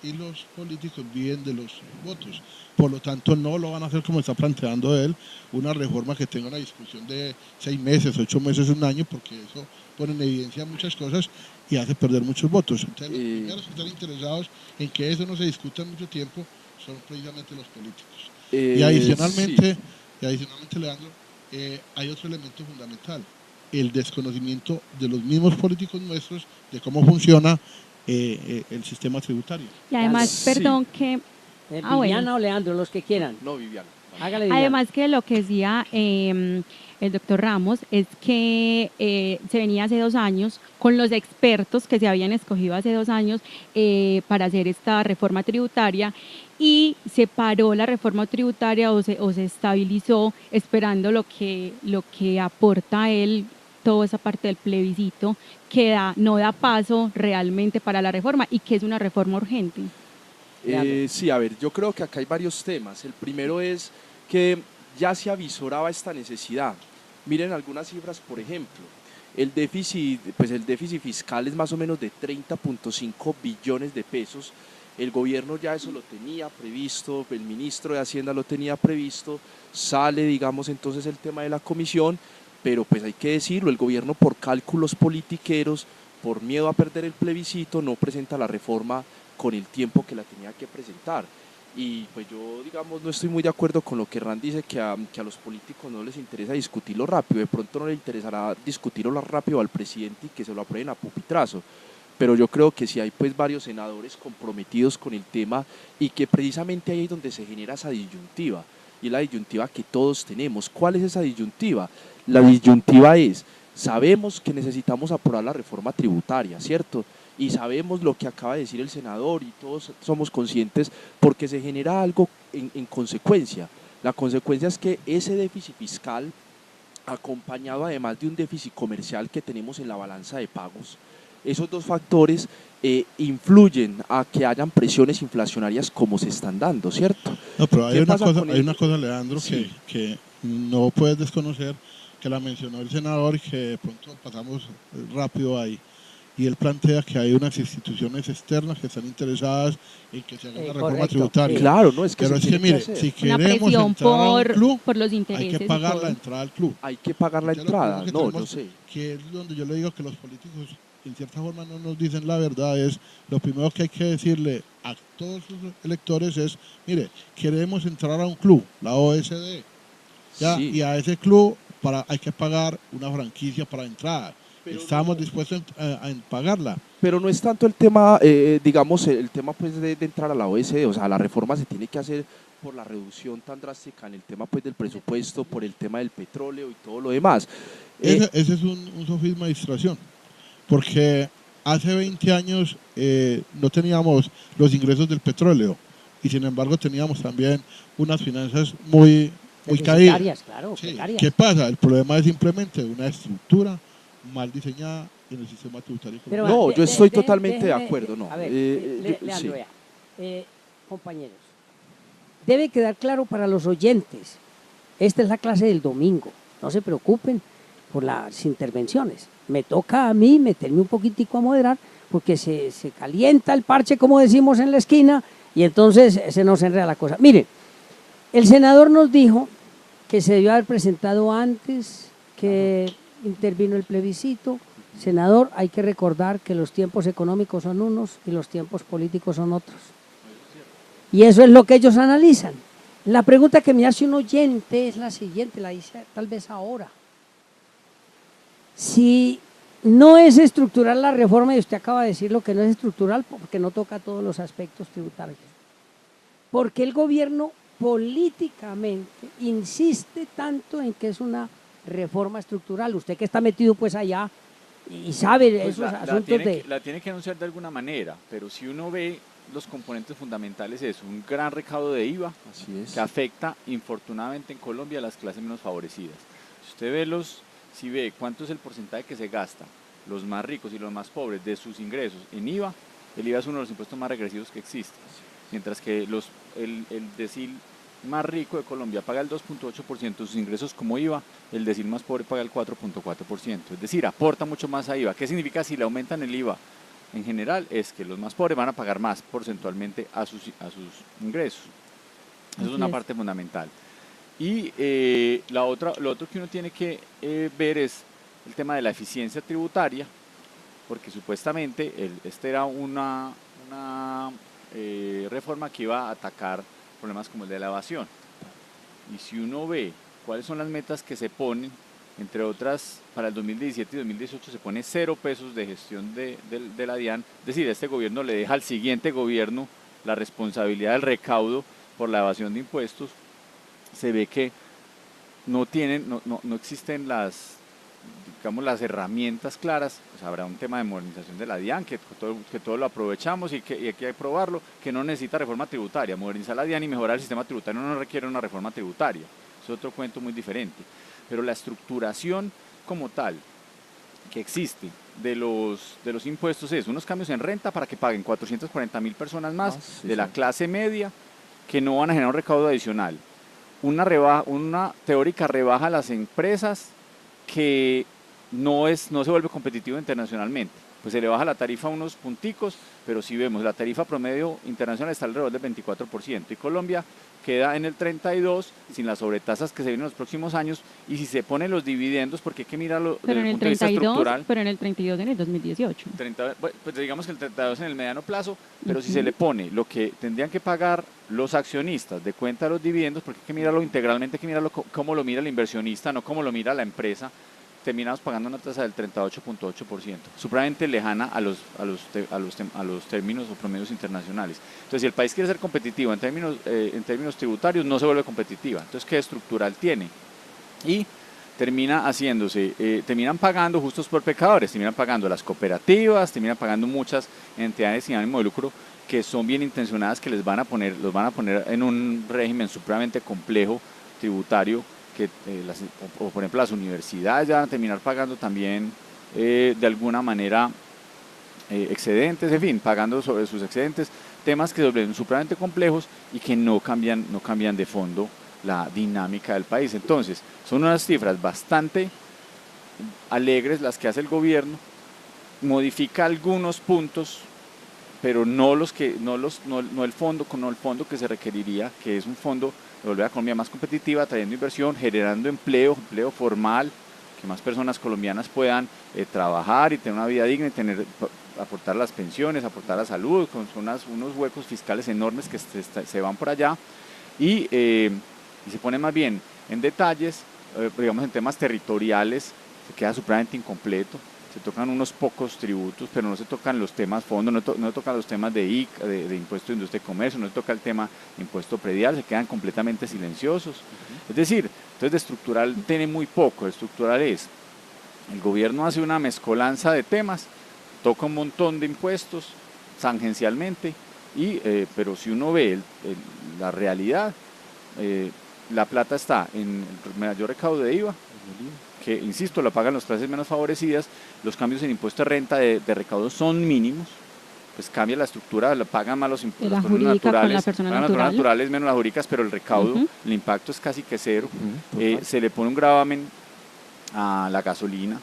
políticos viven de los votos. Por lo tanto, no lo van a hacer como está planteando él, una reforma que tenga una discusión de 6 meses, 8 meses, 1 año, porque eso pone en evidencia muchas cosas y hace perder muchos votos. Entonces, los primeros que están interesados en que eso no se discuta mucho tiempo son precisamente los políticos. Y adicionalmente, Leandro, hay otro elemento fundamental: el desconocimiento de los mismos políticos nuestros de cómo funciona el sistema tributario. Y además, perdón, que... Viviana o Leandro, los que quieran. No, Viviana. Hágale, Viviana. Además que lo que decía el doctor Ramos es que se venía hace 2 años con los expertos que se habían escogido hace 2 años para hacer esta reforma tributaria, y se paró la reforma tributaria o se estabilizó esperando lo que aporta él, toda esa parte del plebiscito, que no da paso realmente para la reforma, y que es una reforma urgente. Sí, a ver, yo creo que acá hay varios temas. El primero es que ya se avisoraba esta necesidad. Miren algunas cifras, por ejemplo, el déficit fiscal es más o menos de 30.5 billones de pesos. El gobierno ya eso lo tenía previsto, el ministro de Hacienda lo tenía previsto, sale, digamos, entonces el tema de la comisión, pero pues hay que decirlo, el gobierno, por cálculos politiqueros, por miedo a perder el plebiscito, no presenta la reforma con el tiempo que la tenía que presentar. Y pues yo, digamos, no estoy muy de acuerdo con lo que Hernán dice, que a los políticos no les interesa discutirlo rápido. De pronto no le interesará discutirlo rápido al presidente y que se lo aprueben a pupitrazo, pero yo creo que sí hay pues varios senadores comprometidos con el tema, y que precisamente ahí es donde se genera esa disyuntiva, y la disyuntiva que todos tenemos. ¿Cuál es esa disyuntiva? La disyuntiva es: sabemos que necesitamos aprobar la reforma tributaria, ¿cierto? Y sabemos lo que acaba de decir el senador, y todos somos conscientes, porque se genera algo en consecuencia. La consecuencia es que ese déficit fiscal acompañado además de un déficit comercial que tenemos en la balanza de pagos, esos dos factores influyen a que hayan presiones inflacionarias como se están dando, ¿cierto? No, pero ¿Qué pasa con hay el- una cosa, Leandro, Sí. que no puedes desconocer, que la mencionó el senador y que de pronto pasamos rápido ahí. Y él plantea que hay unas instituciones externas que están interesadas en que se haga una reforma Correcto, tributaria. sí. Claro, no, es que Pero se es que tiene mire, hacer. si Una queremos presión entrar a un club, por los hay intereses que y pagar la todo. entrada al club. Hay que pagar la Entonces, lo entrada, primero que no, yo tenemos sé. que es donde yo le digo que los políticos en cierta forma no nos dicen la verdad, es lo primero que hay que decirle a todos sus electores es, mire, queremos entrar a un club, la OSD, ¿ya? Sí. Y a ese club hay que pagar una franquicia para entrar. Pero Estamos no- dispuestos a pagarla. Pero no es tanto el tema, digamos, el tema pues de entrar a la OSD, o sea, la reforma se tiene que hacer por la reducción tan drástica en el tema pues del presupuesto, por el tema del petróleo y todo lo demás. Ese es un sofisma de distracción, porque hace 20 años no teníamos los ingresos del petróleo y sin embargo teníamos también unas finanzas muy caídas. Deficitarias, claro, Sí. precarias. ¿Qué pasa? El problema es simplemente una estructura mal diseñada en el sistema tributario. Pero, No, de- yo de- estoy de- totalmente de déjeme, acuerdo, no. A ver, Leandro, Sí. vea, compañeros, debe quedar claro para los oyentes, esta es la clase del domingo, no se preocupen por las intervenciones. Me toca a mí meterme un poquitico a moderar porque se calienta el parche, como decimos en la esquina, y entonces se nos enreda la cosa. Miren, el senador nos dijo que se debió haber presentado antes, que intervino el plebiscito. Senador, hay que recordar que los tiempos económicos son unos y los tiempos políticos son otros. Y eso es lo que ellos analizan. La pregunta que me hace un oyente es la siguiente, la hice tal vez ahora. Si no es estructural la reforma, y usted acaba de decir lo que no es estructural, porque no toca todos los aspectos tributarios, ¿por qué el gobierno políticamente insiste tanto en que es una reforma estructural? Usted que está metido pues allá y sabe Pues esos asuntos de... la tiene que anunciar de alguna manera, pero si uno ve los componentes fundamentales es un gran recaudo de IVA Así es. que afecta infortunadamente en Colombia a las clases menos favorecidas. Si usted ve si ve cuánto es el porcentaje que se gasta los más ricos y los más pobres de sus ingresos en IVA, el IVA es uno de los impuestos más regresivos que existen, mientras que el decil más rico de Colombia paga el 2.8% de sus ingresos como IVA, el decil más pobre paga el 4.4%, es decir, aporta mucho más a IVA. ¿Qué significa si le aumentan el IVA? En general es que los más pobres van a pagar más porcentualmente a sus ingresos. Eso es Así una es. parte fundamental. Y lo otro que uno tiene que ver es el tema de la eficiencia tributaria, porque supuestamente esta era una reforma que iba a atacar problemas como el de la evasión. Y si uno ve cuáles son las metas que se ponen, entre otras, para el 2017 y 2018 se pone 0 pesos de gestión de la DIAN, es decir, este gobierno le deja al siguiente gobierno la responsabilidad del recaudo por la evasión de impuestos. Se ve que no existen las herramientas claras. Pues habrá un tema de modernización de la DIAN, que todo lo aprovechamos y que hay que aprobarlo, que no necesita reforma tributaria. Modernizar la DIAN y mejorar el sistema tributario no requiere una reforma tributaria, es otro cuento muy diferente. Pero la estructuración como tal que existe de los impuestos es unos cambios en renta para que paguen 440.000 personas más Sí, de la sí. clase media, que no van a generar un recaudo adicional. Una teórica rebaja a las empresas que no se vuelve competitivo internacionalmente. Pues se le baja la tarifa unos punticos, pero si vemos la tarifa promedio internacional está alrededor del 24% y Colombia queda en el 32% sin las sobretasas que se vienen en los próximos años. Y si se ponen los dividendos, porque hay que mirarlo Pero desde en el el punto de vista 32, estructural. pero en el 32 en el 2018. Pues digamos que el 32 en el mediano plazo, pero si se le pone lo que tendrían que pagar los accionistas de cuenta de los dividendos, porque hay que mirarlo integralmente, hay que mirarlo cómo lo mira el inversionista, no cómo lo mira la empresa, terminamos pagando una tasa del 38.8%, supremamente lejana a los términos o promedios internacionales. Entonces, si el país quiere ser competitivo en términos tributarios, no se vuelve competitiva. Entonces, ¿qué estructural tiene? Y terminan pagando justos por pecadores, terminan pagando las cooperativas, terminan pagando muchas entidades sin ánimo de lucro que son bien intencionadas, que los van a poner en un régimen supremamente complejo tributario, que o por ejemplo las universidades ya van a terminar pagando también de alguna manera excedentes, en fin, pagando sobre sus excedentes, temas que son supremamente complejos y que no cambian de fondo la dinámica del país. Entonces, son unas cifras bastante alegres las que hace el gobierno, modifica algunos puntos, pero no el fondo que se requeriría, que es un fondo de volver a Colombia más competitiva, trayendo inversión, generando empleo formal, que más personas colombianas puedan trabajar y tener una vida digna y aportar las pensiones, aportar la salud, con unos huecos fiscales enormes que se van por allá y se pone más bien en detalles, digamos en temas territoriales, se queda supremamente incompleto. Se tocan unos pocos tributos, pero no se tocan los temas fondo, no se tocan los temas de impuesto de industria y comercio, no se toca el tema de impuesto predial, se quedan completamente silenciosos. Es decir, entonces de estructural tiene muy poco. De estructural es, el gobierno hace una mezcolanza de temas, toca un montón de impuestos tangencialmente, pero si uno ve la realidad, la plata está en el mayor recaudo de IVA, que, insisto, la pagan las clases menos favorecidas, los cambios en impuesto de renta de recaudo son mínimos, pues cambia la estructura, la pagan más los impuestos la jurídica con la persona pagan las personas naturales menos las jurídicas, pero el recaudo, el impacto es casi que cero. Se le pone un gravamen a la gasolina,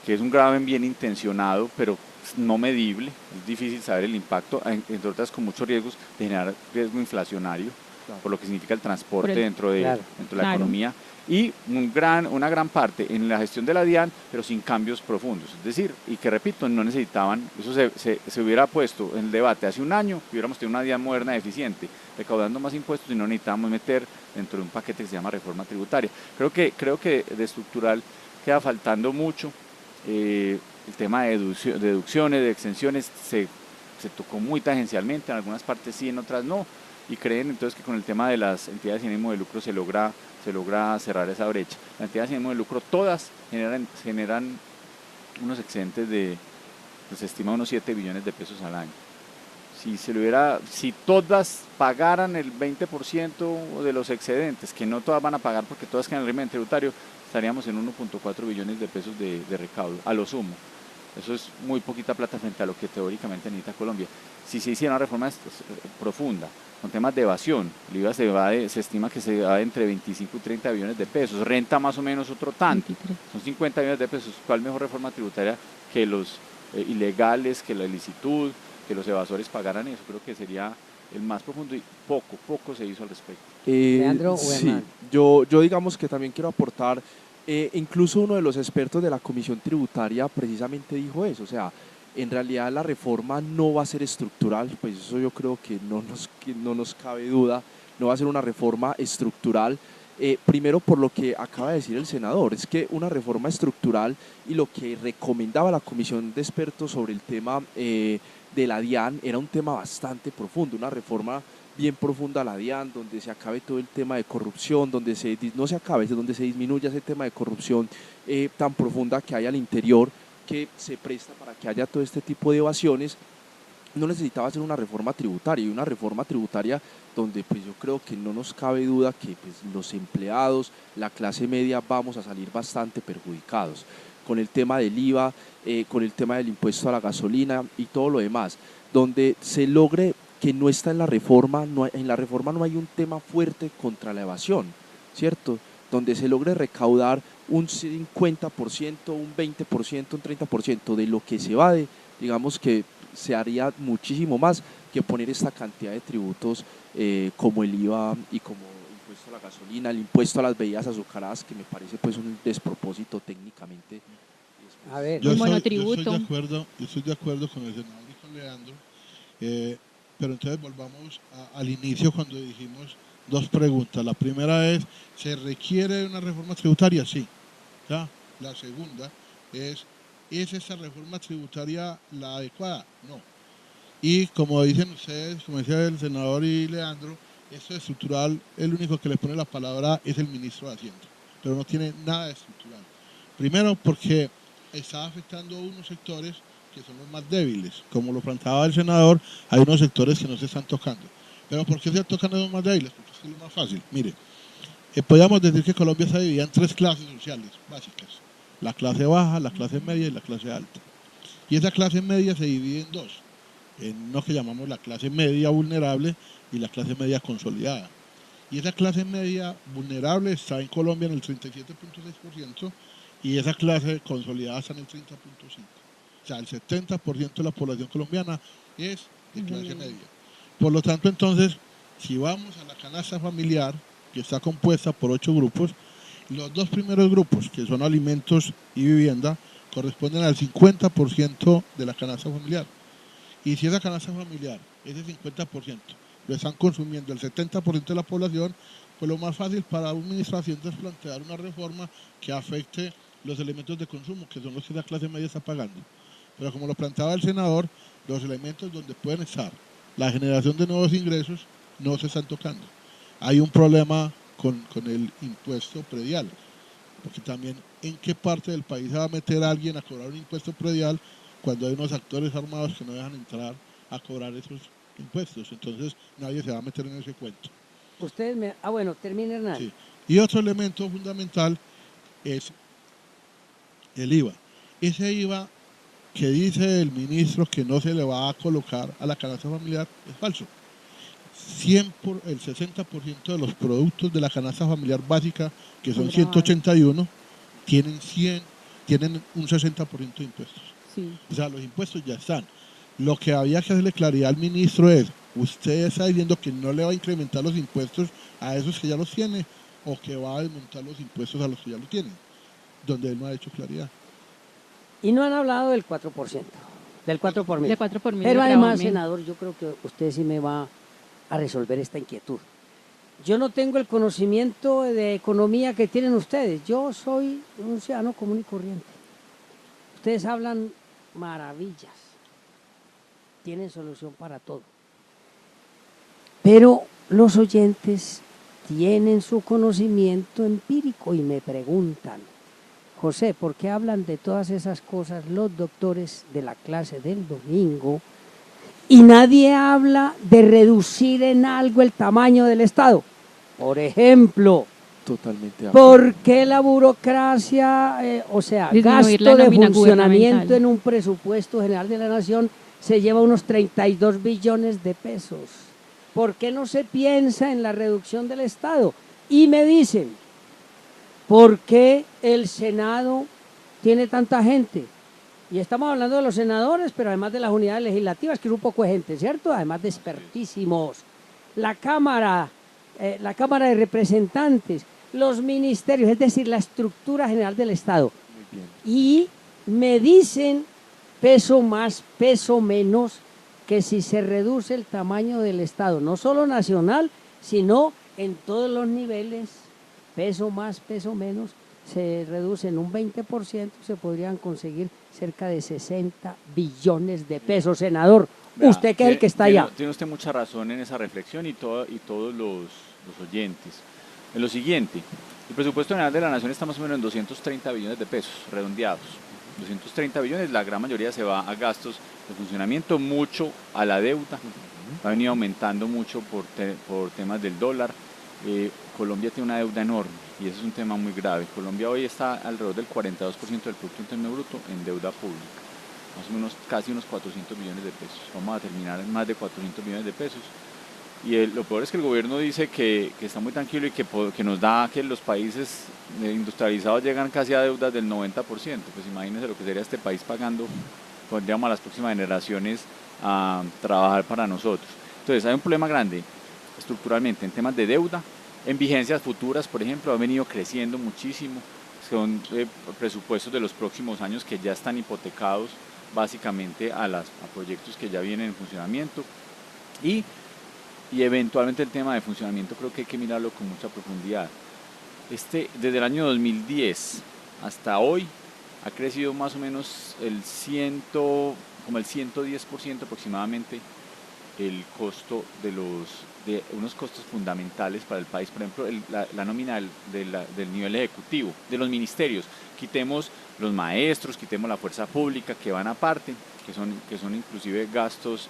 que es un gravamen bien intencionado, pero no medible, es difícil saber el impacto, entre otras con muchos riesgos de generar riesgo inflacionario, por lo que significa el transporte dentro de la economía. Y una gran parte en la gestión de la DIAN, pero sin cambios profundos. Es decir, y que repito, no necesitaban, eso se hubiera puesto en el debate hace un año, hubiéramos tenido una DIAN moderna, eficiente, recaudando más impuestos y no necesitábamos meter dentro de un paquete que se llama reforma tributaria. Creo que de estructural queda faltando mucho. El tema de deducciones, de exenciones, se tocó muy tangencialmente, en algunas partes sí, en otras no, y creen entonces que con el tema de las entidades sin ánimo de lucro se logra cerrar esa brecha. Las entidades sin ánimo de lucro todas generan unos excedentes se estima unos 7 billones de pesos al año. Si todas pagaran el 20% de los excedentes, que no todas van a pagar porque todas quedan en el régimen tributario, estaríamos en 1.4 billones de pesos de recaudo, a lo sumo. Eso es muy poquita plata frente a lo que teóricamente necesita Colombia. Si se hiciera una reforma profunda, con temas de evasión, el IVA se estima que se va entre 25 y 30 billones de pesos, renta más o menos otro tanto, son 50 billones de pesos. ¿Cuál mejor reforma tributaria que los ilegales, que la ilicitud, que los evasores pagaran eso? Creo que sería el más profundo y poco se hizo al respecto. Leandro, sí, yo digamos que también quiero aportar, incluso uno de los expertos de la Comisión Tributaria precisamente dijo eso, o sea, en realidad la reforma no va a ser estructural, pues eso yo creo que no nos cabe duda, no va a ser una reforma estructural, primero por lo que acaba de decir el senador, es que una reforma estructural y lo que recomendaba la Comisión de Expertos sobre el tema de la DIAN era un tema bastante profundo, una reforma bien profunda a la DIAN, donde se acabe todo el tema de corrupción, donde donde se disminuya ese tema de corrupción tan profunda que hay al interior, que se presta para que haya todo este tipo de evasiones. No necesitaba hacer una reforma tributaria, y una reforma tributaria donde pues yo creo que no nos cabe duda que pues, los empleados, la clase media vamos a salir bastante perjudicados con el tema del IVA, con el tema del impuesto a la gasolina y todo lo demás, donde se logre que no está en la reforma, en la reforma no hay un tema fuerte contra la evasión, ¿cierto? Donde se logre recaudar un 50%, un 20%, un 30% de lo que se evade, digamos que se haría muchísimo más que poner esta cantidad de tributos como el IVA y como el impuesto a la gasolina, el impuesto a las bebidas azucaradas, que me parece pues un despropósito técnicamente. A ver, Yo estoy de acuerdo con el senador y con Leandro, pero entonces volvamos al inicio cuando dijimos dos preguntas. La primera es, ¿se requiere una reforma tributaria? Sí. ¿Ya? La segunda ¿es esa reforma tributaria la adecuada? No. Y como dicen ustedes, como decía el senador y Leandro, esto es estructural, el único que le pone la palabra es el ministro de Hacienda, pero no tiene nada de estructural. Primero porque está afectando a unos sectores que son los más débiles. Como lo planteaba el senador, hay unos sectores que no se están tocando. ¿Pero por qué se tocan a los más débiles? Porque es lo más fácil. Mire, podríamos decir que Colombia se dividía en tres clases sociales básicas: la clase baja, la clase media y la clase alta. Y esa clase media se divide en dos, en lo que llamamos la clase media vulnerable y la clase media consolidada. Y esa clase media vulnerable está en Colombia en el 37.6% y esa clase consolidada está en el 30.5%. O sea, el 70% de la población colombiana es de clase media. Por lo tanto, entonces, si vamos a la canasta familiar, que está compuesta por 8 grupos, los dos primeros grupos, que son alimentos y vivienda, corresponden al 50% de la canasta familiar. Y si esa canasta familiar, ese 50%, lo están consumiendo el 70% de la población, pues lo más fácil para un ministro de Hacienda es plantear una reforma que afecte los elementos de consumo, que son los que la clase media está pagando. Pero como lo planteaba el senador, los elementos donde pueden estar la generación de nuevos ingresos no se están tocando. Hay un problema con el impuesto predial, porque también en qué parte del país se va a meter a alguien a cobrar un impuesto predial cuando hay unos actores armados que no dejan entrar a cobrar esos impuestos. Entonces nadie se va a meter en ese cuento. Ustedes me... Ah, bueno, termine, Hernán. Sí. Y otro elemento fundamental es el IVA. Ese IVA que dice el ministro que no se le va a colocar a la canasta familiar es falso. El 60% de los productos de la canasta familiar básica, que son 181, tienen un 60% de impuestos. Sí. O sea, los impuestos ya están. Lo que había que hacerle claridad al ministro es: ¿usted está diciendo que no le va a incrementar los impuestos a esos que ya los tiene o que va a desmontar los impuestos a los que ya los tienen? Donde él no ha hecho claridad. Y no han hablado del 4%, del 4 por mil. De 4 por mil. Pero además, senador, yo creo que usted sí me va a resolver esta inquietud. Yo no tengo el conocimiento de economía que tienen ustedes. Yo soy un ciudadano común y corriente. Ustedes hablan maravillas. Tienen solución para todo. Pero los oyentes tienen su conocimiento empírico y me preguntan: José, ¿por qué hablan de todas esas cosas los doctores de la clase del domingo y nadie habla de reducir en algo el tamaño del Estado? Por ejemplo, Totalmente de acuerdo. ¿por qué la burocracia, Disminuir la gasto de nómina funcionamiento gubernamental en un presupuesto general de la Nación se lleva unos 32 billones de pesos? ¿Por qué no se piensa en la reducción del Estado? Y me dicen: ¿por qué el Senado tiene tanta gente? Y estamos hablando de los senadores, pero además de las unidades legislativas, que es un poco de gente, ¿cierto? Además de expertísimos. La Cámara de Representantes, los ministerios, es decir, la estructura general del Estado. Muy bien. Y me dicen, peso más, peso menos, que si se reduce el tamaño del Estado, no solo nacional, sino en todos los niveles, peso más, peso menos, se reduce en un 20%, se podrían conseguir cerca de 60 billones de pesos. Senador, Vea, usted que es el que está allá. Tiene usted mucha razón en esa reflexión y todos los oyentes. En lo siguiente, el presupuesto general de la Nación está más o menos en 230 billones de pesos, redondeados. 230 billones, la gran mayoría se va a gastos de funcionamiento, mucho a la deuda, ha venido aumentando mucho por temas del dólar. Colombia tiene una deuda enorme y ese es un tema muy grave. Colombia hoy está alrededor del 42% del Producto Interno Bruto en deuda pública, más o menos casi unos 400 millones de pesos. Vamos a terminar en más de 400 millones de pesos. Y lo peor es que el gobierno dice que está muy tranquilo y que nos da que los países industrializados llegan casi a deudas del 90%. Pues imagínense lo que sería este país pagando, pondríamos a las próximas generaciones a trabajar para nosotros. Entonces hay un problema grande estructuralmente en temas de deuda. En vigencias futuras, por ejemplo, ha venido creciendo muchísimo. Son presupuestos de los próximos años que ya están hipotecados básicamente a proyectos que ya vienen en funcionamiento. Y eventualmente el tema de funcionamiento creo que hay que mirarlo con mucha profundidad. Desde el año 2010 hasta hoy ha crecido más o menos como el 110% aproximadamente el costo de unos costos fundamentales para el país. Por ejemplo, la nómina del nivel ejecutivo, de los ministerios. Quitemos los maestros, quitemos la fuerza pública que van aparte, que son inclusive gastos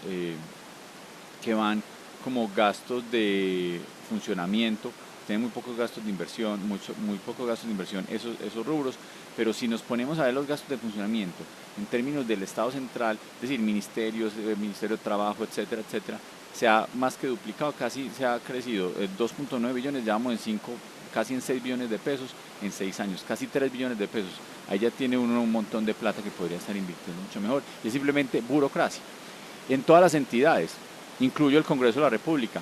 que van como gastos de funcionamiento tienen muy pocos gastos de inversión, muy pocos gastos de inversión esos rubros, pero si nos ponemos a ver los gastos de funcionamiento en términos del Estado central, es decir, ministerios, Ministerio de Trabajo, etcétera, etcétera, se ha más que duplicado, casi se ha crecido 2.9 billones, ya vamos casi en 6 billones de pesos en 6 años, casi 3 billones de pesos. Ahí ya tiene uno un montón de plata que podría estar invirtiendo mucho mejor. Y es simplemente burocracia. En todas las entidades, incluyo el Congreso de la República.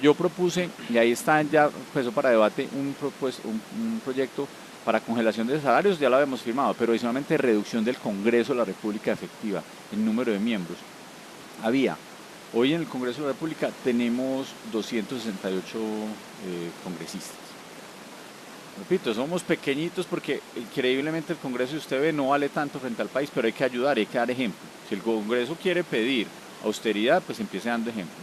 Yo propuse, y ahí está ya puesto para debate, un proyecto para congelación de salarios, ya lo habíamos firmado, pero adicionalmente reducción del Congreso de la República efectiva, el número de miembros. Hoy en el Congreso de la República tenemos 268 congresistas. Repito, somos pequeñitos porque increíblemente el Congreso, si usted ve, no vale tanto frente al país, pero hay que ayudar, hay que dar ejemplo. Si el Congreso quiere pedir austeridad, pues empiece dando ejemplo.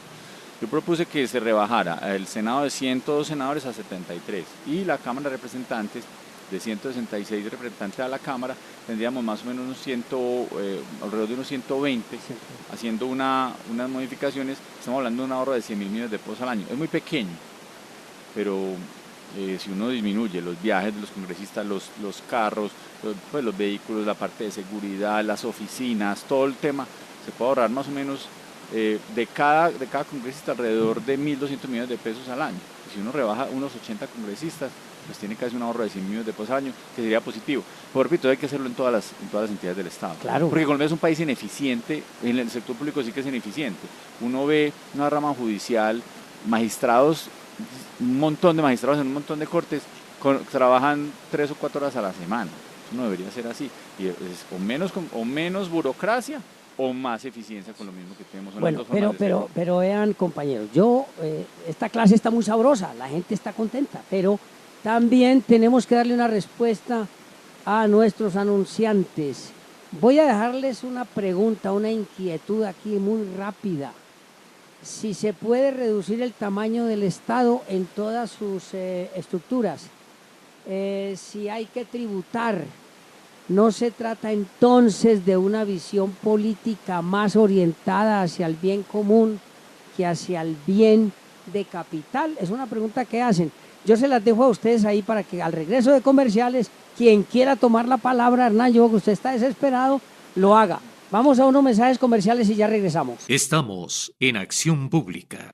Yo propuse que se rebajara el Senado de 102 senadores a 73 y la Cámara de Representantes de 166 representantes a la Cámara, tendríamos más o menos alrededor de unos 120, haciendo unas modificaciones. Estamos hablando de un ahorro de 100.000 millones de pesos al año. Es muy pequeño, pero si uno disminuye los viajes de los congresistas, los carros, los vehículos, la parte de seguridad, las oficinas, todo el tema, se puede ahorrar más o menos de cada congresista alrededor de 1.200 millones de pesos al año. Y si uno rebaja unos 80 congresistas, pues tiene casi un ahorro de 100 millones de pesos al año, que sería positivo. Pero repito, hay que hacerlo en todas las entidades del Estado. Claro. Porque Colombia es un país ineficiente, en el sector público sí que es ineficiente. Uno ve una rama judicial, magistrados, un montón de magistrados en un montón de cortes, trabajan 3 o 4 horas a la semana. Eso no debería ser así. Y o menos burocracia o más eficiencia con lo mismo que tenemos. Bueno, pero vean, compañeros, esta clase está muy sabrosa, la gente está contenta, pero también tenemos que darle una respuesta a nuestros anunciantes. Voy a dejarles una pregunta, una inquietud aquí muy rápida. Si se puede reducir el tamaño del Estado en todas sus estructuras, si hay que tributar, ¿no se trata entonces de una visión política más orientada hacia el bien común que hacia el bien de capital? Es una pregunta que hacen. Yo se las dejo a ustedes ahí para que al regreso de comerciales, quien quiera tomar la palabra, Hernán, yo que usted está desesperado, lo haga. Vamos a unos mensajes comerciales y ya regresamos. Estamos en Acción Pública.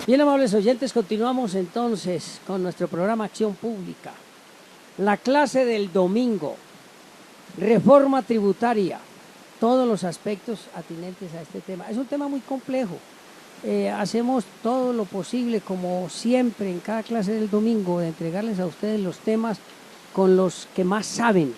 Bien, amables oyentes, continuamos entonces con nuestro programa Acción Pública. La clase del domingo, reforma tributaria, todos los aspectos atinentes a este tema. Es un tema muy complejo. Hacemos todo lo posible, como siempre en cada clase del domingo, de entregarles a ustedes los temas con los que más saben,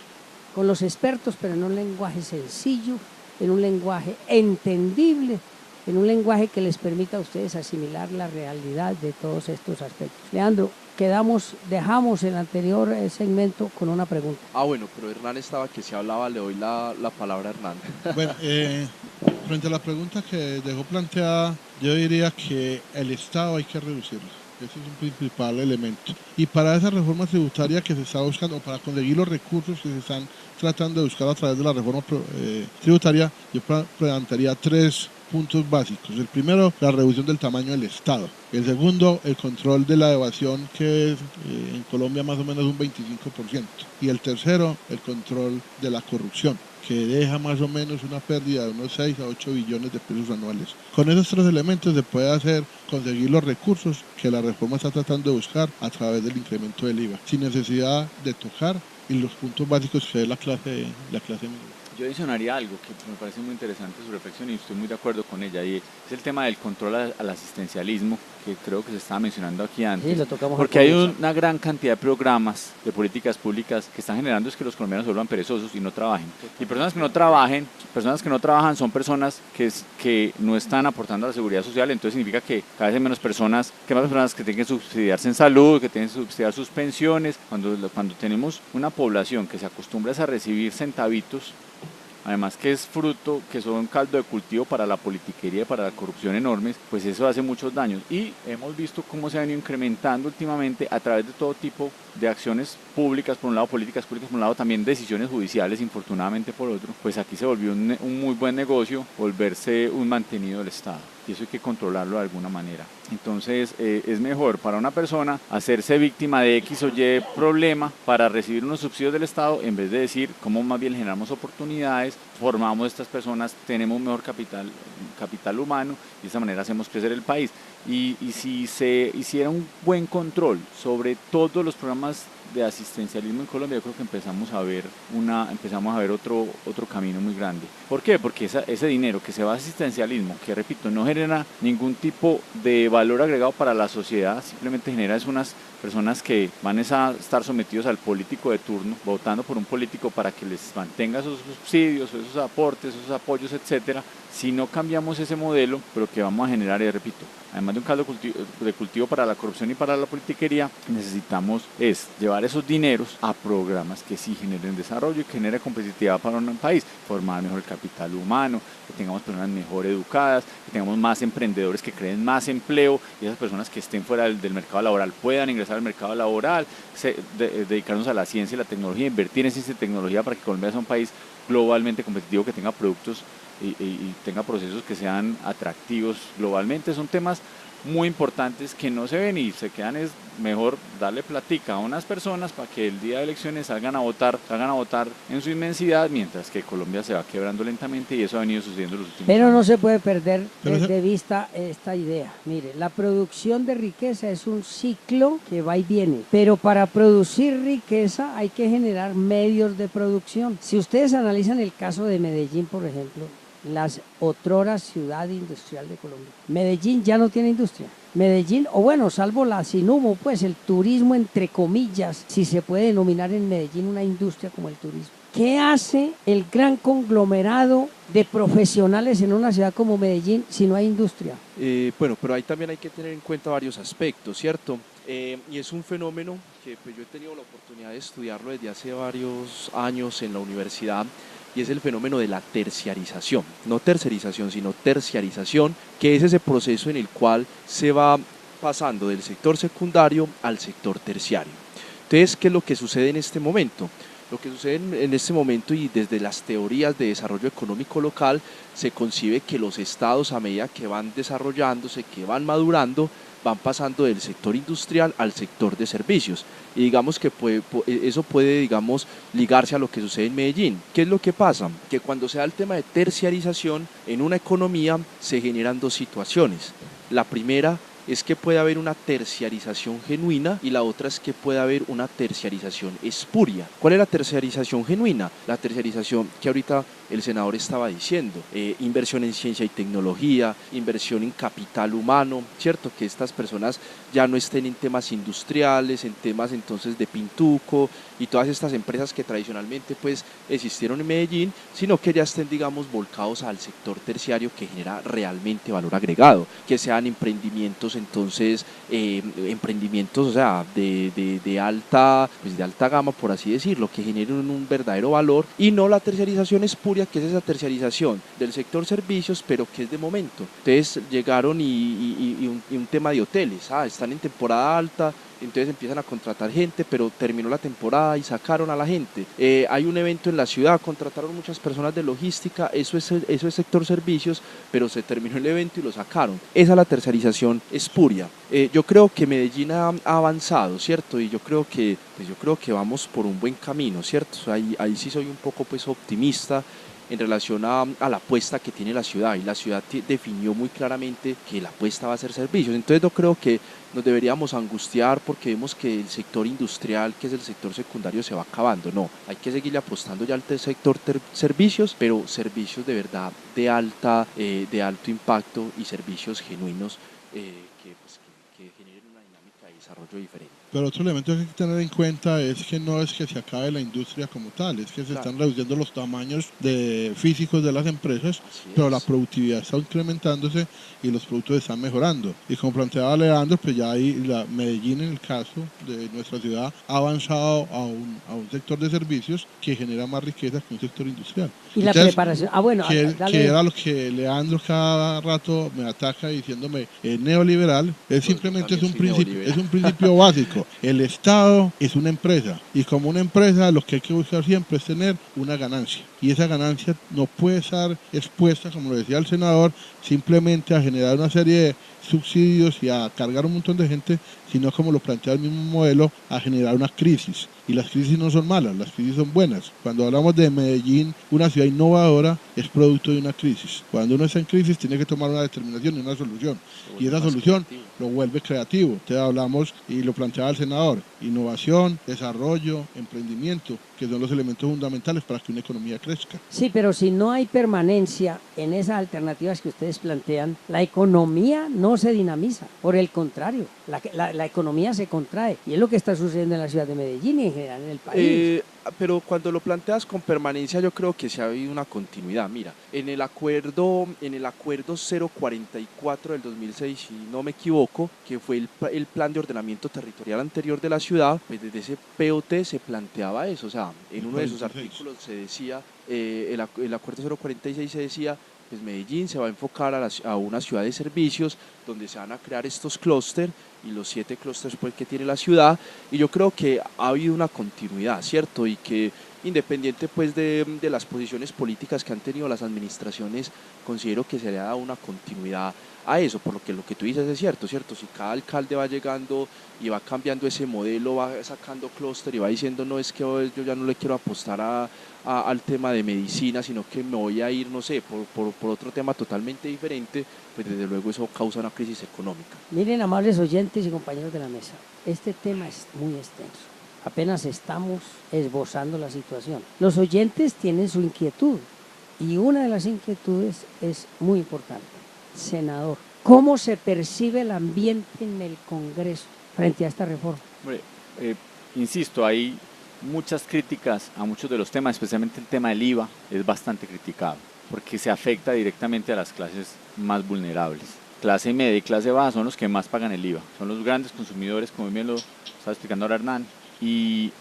con los expertos, pero en un lenguaje sencillo, en un lenguaje entendible, en un lenguaje que les permita a ustedes asimilar la realidad de todos estos aspectos. Leandro, dejamos el anterior segmento con una pregunta. Bueno, pero Hernán estaba que se hablaba, le doy la palabra a Hernán. Bueno, frente a la pregunta que dejó planteada, yo diría que el Estado hay que reducirlo. Ese es un principal elemento. Y para esa reforma tributaria que se está buscando, para conseguir los recursos que se están tratando de buscar a través de la reforma tributaria, yo plantearía 3 puntos básicos. El primero, la reducción del tamaño del Estado. El segundo, el control de la evasión, que es en Colombia más o menos un 25%. Y el tercero, el control de la corrupción, que deja más o menos una pérdida de unos 6 a 8 billones de pesos anuales. Con esos 3 elementos se puede conseguir los recursos que la reforma está tratando de buscar a través del incremento del IVA, sin necesidad de tocar y los puntos básicos que es la clase media. Yo adicionaría algo que me parece muy interesante su reflexión y estoy muy de acuerdo con ella, y es el tema del control al asistencialismo, que creo que se estaba mencionando aquí antes. Sí, lo tocamos. Porque hay una gran cantidad de programas de políticas públicas que están generando es que los colombianos se vuelvan perezosos y no trabajen. Y personas que no trabajan son personas que no están aportando a la seguridad social, entonces significa que cada vez hay menos personas, que tienen que subsidiarse en salud, que tienen que subsidiar sus pensiones. Cuando tenemos una población que se acostumbra a recibir centavitos, además que es fruto, que son caldo de cultivo para la politiquería y para la corrupción enormes, pues eso hace muchos daños. Y hemos visto cómo se han ido incrementando últimamente a través de todo tipo de acciones públicas, por un lado políticas públicas, por un lado también decisiones judiciales, infortunadamente por otro, pues aquí se volvió un muy buen negocio volverse un mantenido del Estado. Y eso hay que controlarlo de alguna manera. Entonces es mejor para una persona hacerse víctima de X o Y problema para recibir unos subsidios del Estado, en vez de decir cómo más bien generamos oportunidades, formamos a estas personas, tenemos un mejor capital humano y de esa manera hacemos crecer el país. Y si se hiciera un buen control sobre todos los programas de asistencialismo en Colombia, yo creo que empezamos a ver otro camino muy grande. ¿Por qué? Porque ese dinero que se va a asistencialismo, que repito, no genera ningún tipo de valor agregado para la sociedad, simplemente genera unas personas que van a estar sometidos al político de turno, votando por un político para que les mantenga esos subsidios, esos aportes, esos apoyos, etcétera. Si no cambiamos ese modelo, pero que vamos a generar, y repito, además de un caldo de cultivo para la corrupción y para la politiquería, necesitamos llevar esos dineros a programas que sí generen desarrollo y que generen competitividad para un país, formar mejor el capital humano, que tengamos personas mejor educadas, que tengamos más emprendedores que creen más empleo y esas personas que estén fuera del mercado laboral puedan ingresar al mercado laboral, dedicarnos a la ciencia y la tecnología, invertir en ciencia y tecnología para que Colombia sea un país globalmente competitivo, que tenga productos y tenga procesos que sean atractivos globalmente. Son temas muy importantes que no se ven y se quedan. Es mejor darle platica a unas personas para que el día de elecciones salgan a votar en su inmensidad, mientras que Colombia se va quebrando lentamente y eso ha venido sucediendo en los últimos Pero años. no se puede perder de vista esta idea. Mire, la producción de riqueza es un ciclo que va y viene, pero para producir riqueza hay que generar medios de producción. Si ustedes analizan el caso de Medellín, por ejemplo, las otrora ciudad industrial de Colombia, Medellín ya no tiene industria. Medellín, o bueno, salvo la sin humo, pues el turismo entre comillas, si se puede denominar en Medellín una industria como el turismo. ¿Qué hace el gran conglomerado de profesionales en una ciudad como Medellín si no hay industria? Bueno, pero ahí también hay que tener en cuenta varios aspectos, ¿cierto? Y es un fenómeno que pues, yo he tenido la oportunidad de estudiarlo desde hace varios años en la universidad, y es el fenómeno de la terciarización, no tercerización, sino terciarización, que es ese proceso en el cual se va pasando del sector secundario al sector terciario. Entonces, ¿qué es lo que sucede en este momento? Lo que sucede en este momento, y desde las teorías de desarrollo económico local, se concibe que los estados, a medida que van desarrollándose, que van madurando, van pasando del sector industrial al sector de servicios. Y digamos que eso puede, digamos, ligarse a lo que sucede en Medellín. ¿Qué es lo que pasa? Que cuando se da el tema de terciarización en una economía, se generan dos situaciones. La primera es que puede haber una terciarización genuina y la otra es que puede haber una terciarización espuria. ¿Cuál es la terciarización genuina? La terciarización que ahorita el senador estaba diciendo, inversión en ciencia y tecnología, inversión en capital humano, ¿cierto? Que estas personas ya no estén en temas industriales, en temas entonces de pintuco y todas estas empresas que tradicionalmente pues existieron en Medellín, sino que ya estén, digamos, volcados al sector terciario que genera realmente valor agregado, que sean emprendimientos entonces, emprendimientos, o sea, de alta gama, por así decirlo, que generen un verdadero valor, y no la terciarización espuria, que es esa terciarización del sector servicios, pero que es de momento. Entonces llegaron y un tema de hoteles, están en temporada alta, entonces empiezan a contratar gente, pero terminó la temporada y sacaron a la gente. Hay un evento en la ciudad, contrataron muchas personas de logística, eso es sector servicios, pero se terminó el evento y lo sacaron. Esa es la terciarización espuria. Yo creo que Medellín ha avanzado, ¿cierto? Y yo creo que vamos por un buen camino, ¿cierto? O sea, ahí sí soy un poco pues optimista en relación a la apuesta que tiene la ciudad, y la ciudad definió muy claramente que la apuesta va a ser servicios. Entonces no creo que nos deberíamos angustiar porque vemos que el sector industrial, que es el sector secundario, se va acabando. No, hay que seguirle apostando ya al sector servicios, pero servicios de verdad de alto impacto y servicios genuinos que generen una dinámica de desarrollo diferente. Pero otro elemento que hay que tener en cuenta es que no es que se acabe la industria como tal, es que se están reduciendo los tamaños físicos de las empresas, pero la productividad está incrementándose y los productos están mejorando. Y como planteaba Leandro, pues ya ahí Medellín, en el caso de nuestra ciudad, ha avanzado a un sector de servicios que genera más riqueza que un sector industrial. Y la preparación. Bueno, que era lo que Leandro cada rato me ataca diciéndome neoliberal, simplemente es un principio básico. El Estado es una empresa y como una empresa lo que hay que buscar siempre es tener una ganancia. Y esa ganancia no puede estar expuesta, como lo decía el senador, simplemente a generar una serie de subsidios y a cargar un montón de gente, sino como lo plantea el mismo modelo, a generar una crisis. Y las crisis no son malas, las crisis son buenas. Cuando hablamos de Medellín, una ciudad innovadora, es producto de una crisis. Cuando uno está en crisis tiene que tomar una determinación y una solución. Y esa solución lo vuelve creativo. Entonces hablamos, y lo planteaba el senador, innovación, desarrollo, emprendimiento, que son los elementos fundamentales para que una economía crezca. Sí, pero si no hay permanencia en esas alternativas que ustedes plantean, la economía no se dinamiza. Por el contrario, la economía se contrae. Y es lo que está sucediendo en la ciudad de Medellín y en general en el país. Pero cuando lo planteas con permanencia, yo creo que se ha habido una continuidad. Mira, en el acuerdo 044 del 2006, si no me equivoco, que fue el plan de ordenamiento territorial anterior de la ciudad, pues desde ese POT se planteaba eso. O sea, en uno de sus artículos se decía, el acuerdo 046 se decía, pues Medellín se va a enfocar a una ciudad de servicios donde se van a crear estos clústeres y los 7 clústeres pues, que tiene la ciudad, y yo creo que ha habido una continuidad, ¿cierto? Y que independiente pues de las posiciones políticas que han tenido las administraciones, considero que se le ha dado una continuidad a eso, por lo que tú dices es cierto, si cada alcalde va llegando y va cambiando ese modelo, va sacando clúster y va diciendo no es que yo ya no le quiero apostar al tema de medicina, sino que me voy a ir, no sé, por otro tema totalmente diferente, pues desde luego eso causa una crisis económica. Miren, amables oyentes y compañeros de la mesa, este tema es muy extenso. Apenas estamos esbozando la situación. Los oyentes tienen su inquietud y una de las inquietudes es muy importante. Senador, ¿cómo se percibe el ambiente en el Congreso frente a esta reforma? Hombre, insisto, hay muchas críticas a muchos de los temas, especialmente el tema del IVA es bastante criticado porque se afecta directamente a las clases más vulnerables. Clase media y clase baja son los que más pagan el IVA, son los grandes consumidores, como bien lo estaba explicando ahora Hernán, y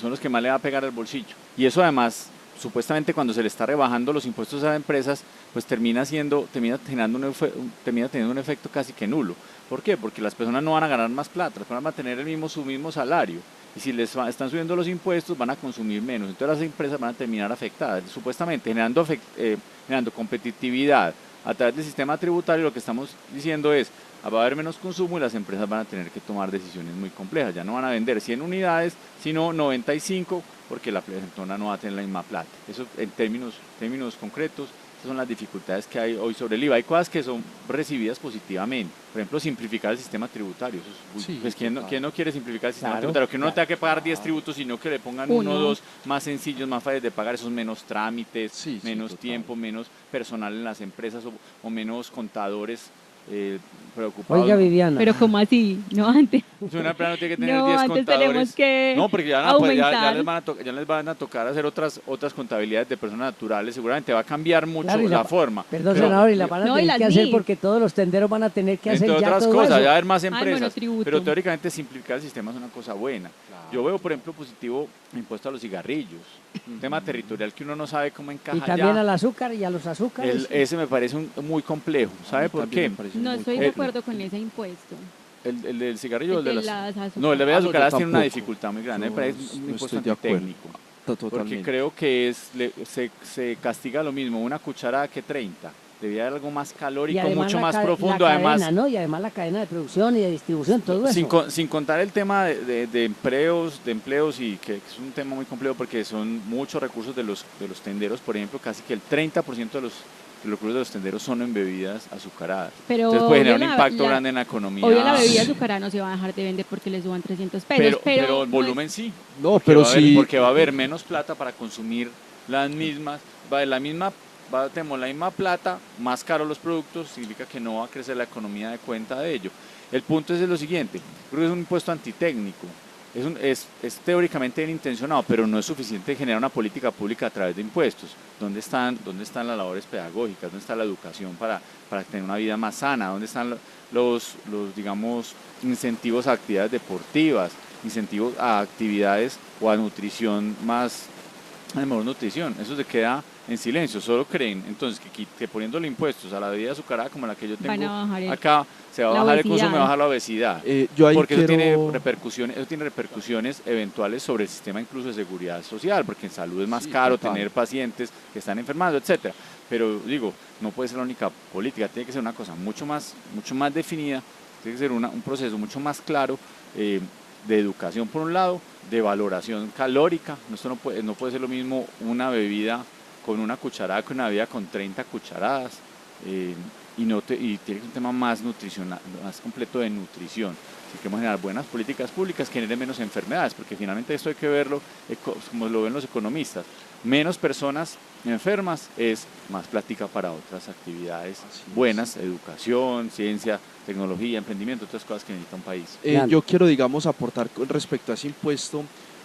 son los que más le va a pegar al bolsillo. Y eso además, supuestamente cuando se le está rebajando los impuestos a las empresas, pues termina teniendo un efecto casi que nulo. ¿Por qué? Porque las personas no van a ganar más plata, las personas van a tener su mismo salario. Y si les están subiendo los impuestos, van a consumir menos. Entonces las empresas van a terminar afectadas, supuestamente generando competitividad a través del sistema tributario. Lo que estamos diciendo es, va a haber menos consumo y las empresas van a tener que tomar decisiones muy complejas. Ya no van a vender 100 unidades, sino 95, porque la persona no va a tener la misma plata. Eso en términos concretos, esas son las dificultades que hay hoy sobre el IVA. Hay cosas que son recibidas positivamente. Por ejemplo, simplificar el sistema tributario. Pues, ¿quién no quiere simplificar el sistema tributario? Que uno no tenga que pagar 10 tributos, sino que le pongan uno o dos más sencillos, más fáciles de pagar, esos menos trámites, menos tiempo, menos personal en las empresas o menos contadores preocupados. Oiga, Viviana. Pero ¿cómo así? No, antes. Una empresa no tiene que tener 10 antes contadores. tenemos que no, porque ya les van a tocar hacer otras contabilidades de personas naturales. Seguramente va a cambiar mucho Claro, la forma. Perdón, senador, y la van a tener que hacer porque todos los tenderos van a tener que hacer ya todo eso. Entre otras cosas, ya va a haber más empresas. monotributo. Pero teóricamente simplificar el sistema es una cosa buena. Claro. Yo veo, por ejemplo, positivo el impuesto a los cigarrillos. Un tema territorial que uno no sabe cómo encaja. Y también al azúcar y a los azúcares. Ese me parece muy complejo. ¿Sabe por qué? No estoy de acuerdo con ese impuesto. ¿El del cigarrillo o el de las azúcares? No, el de bebidas azucaradas tiene una dificultad muy grande. Me parece un impuesto técnico. Porque creo que se castiga lo mismo una cucharada que 30. Debía haber algo más calórico, mucho más profundo. Cadena, y además la cadena de producción y de distribución, todo eso. Sin contar el tema de empleos y que es un tema muy complejo porque son muchos recursos de los tenderos. Por ejemplo, casi que el 30% de los recursos de los tenderos son en bebidas azucaradas. Entonces puede generar un impacto grande en la economía. Obvio la bebida azucarada no se va a dejar de vender porque les suban 300 pesos. Pero el volumen sí. No, pero sí. Porque va a haber menos plata para consumir la misma tenemos la misma plata, más caros los productos, significa que no va a crecer la economía de cuenta de ello. El punto es lo siguiente, creo que es un impuesto antitécnico, es teóricamente bien intencionado, pero no es suficiente generar una política pública a través de impuestos. ¿Dónde están las labores pedagógicas? ¿Dónde está la educación para tener una vida más sana? ¿Dónde están los digamos, incentivos a actividades deportivas, incentivos a actividades o a nutrición más, a mejor nutrición? Eso se queda en silencio, solo creen entonces que poniéndole impuestos a la bebida azucarada como la que yo tengo acá, se va a bajar el consumo y va a bajar la obesidad, porque eso tiene repercusiones eventuales sobre el sistema incluso de seguridad social, porque en salud es más caro tener pacientes que están enfermando, etcétera. Pero digo, no puede ser la única política, tiene que ser una cosa mucho más definida, tiene que ser un proceso mucho más claro, de educación por un lado, de valoración calórica. Esto no puede ser lo mismo una bebida con una cucharada que una bebida con 30 cucharadas, y tiene que ser un tema más nutricional, más completo de nutrición. Si queremos generar buenas políticas públicas que generen menos enfermedades, porque finalmente esto hay que verlo como lo ven los economistas. Menos personas enfermas es más plática para otras actividades buenas, educación, ciencia, tecnología, emprendimiento, otras cosas que necesita un país. Yo quiero, digamos, aportar con respecto a ese impuesto,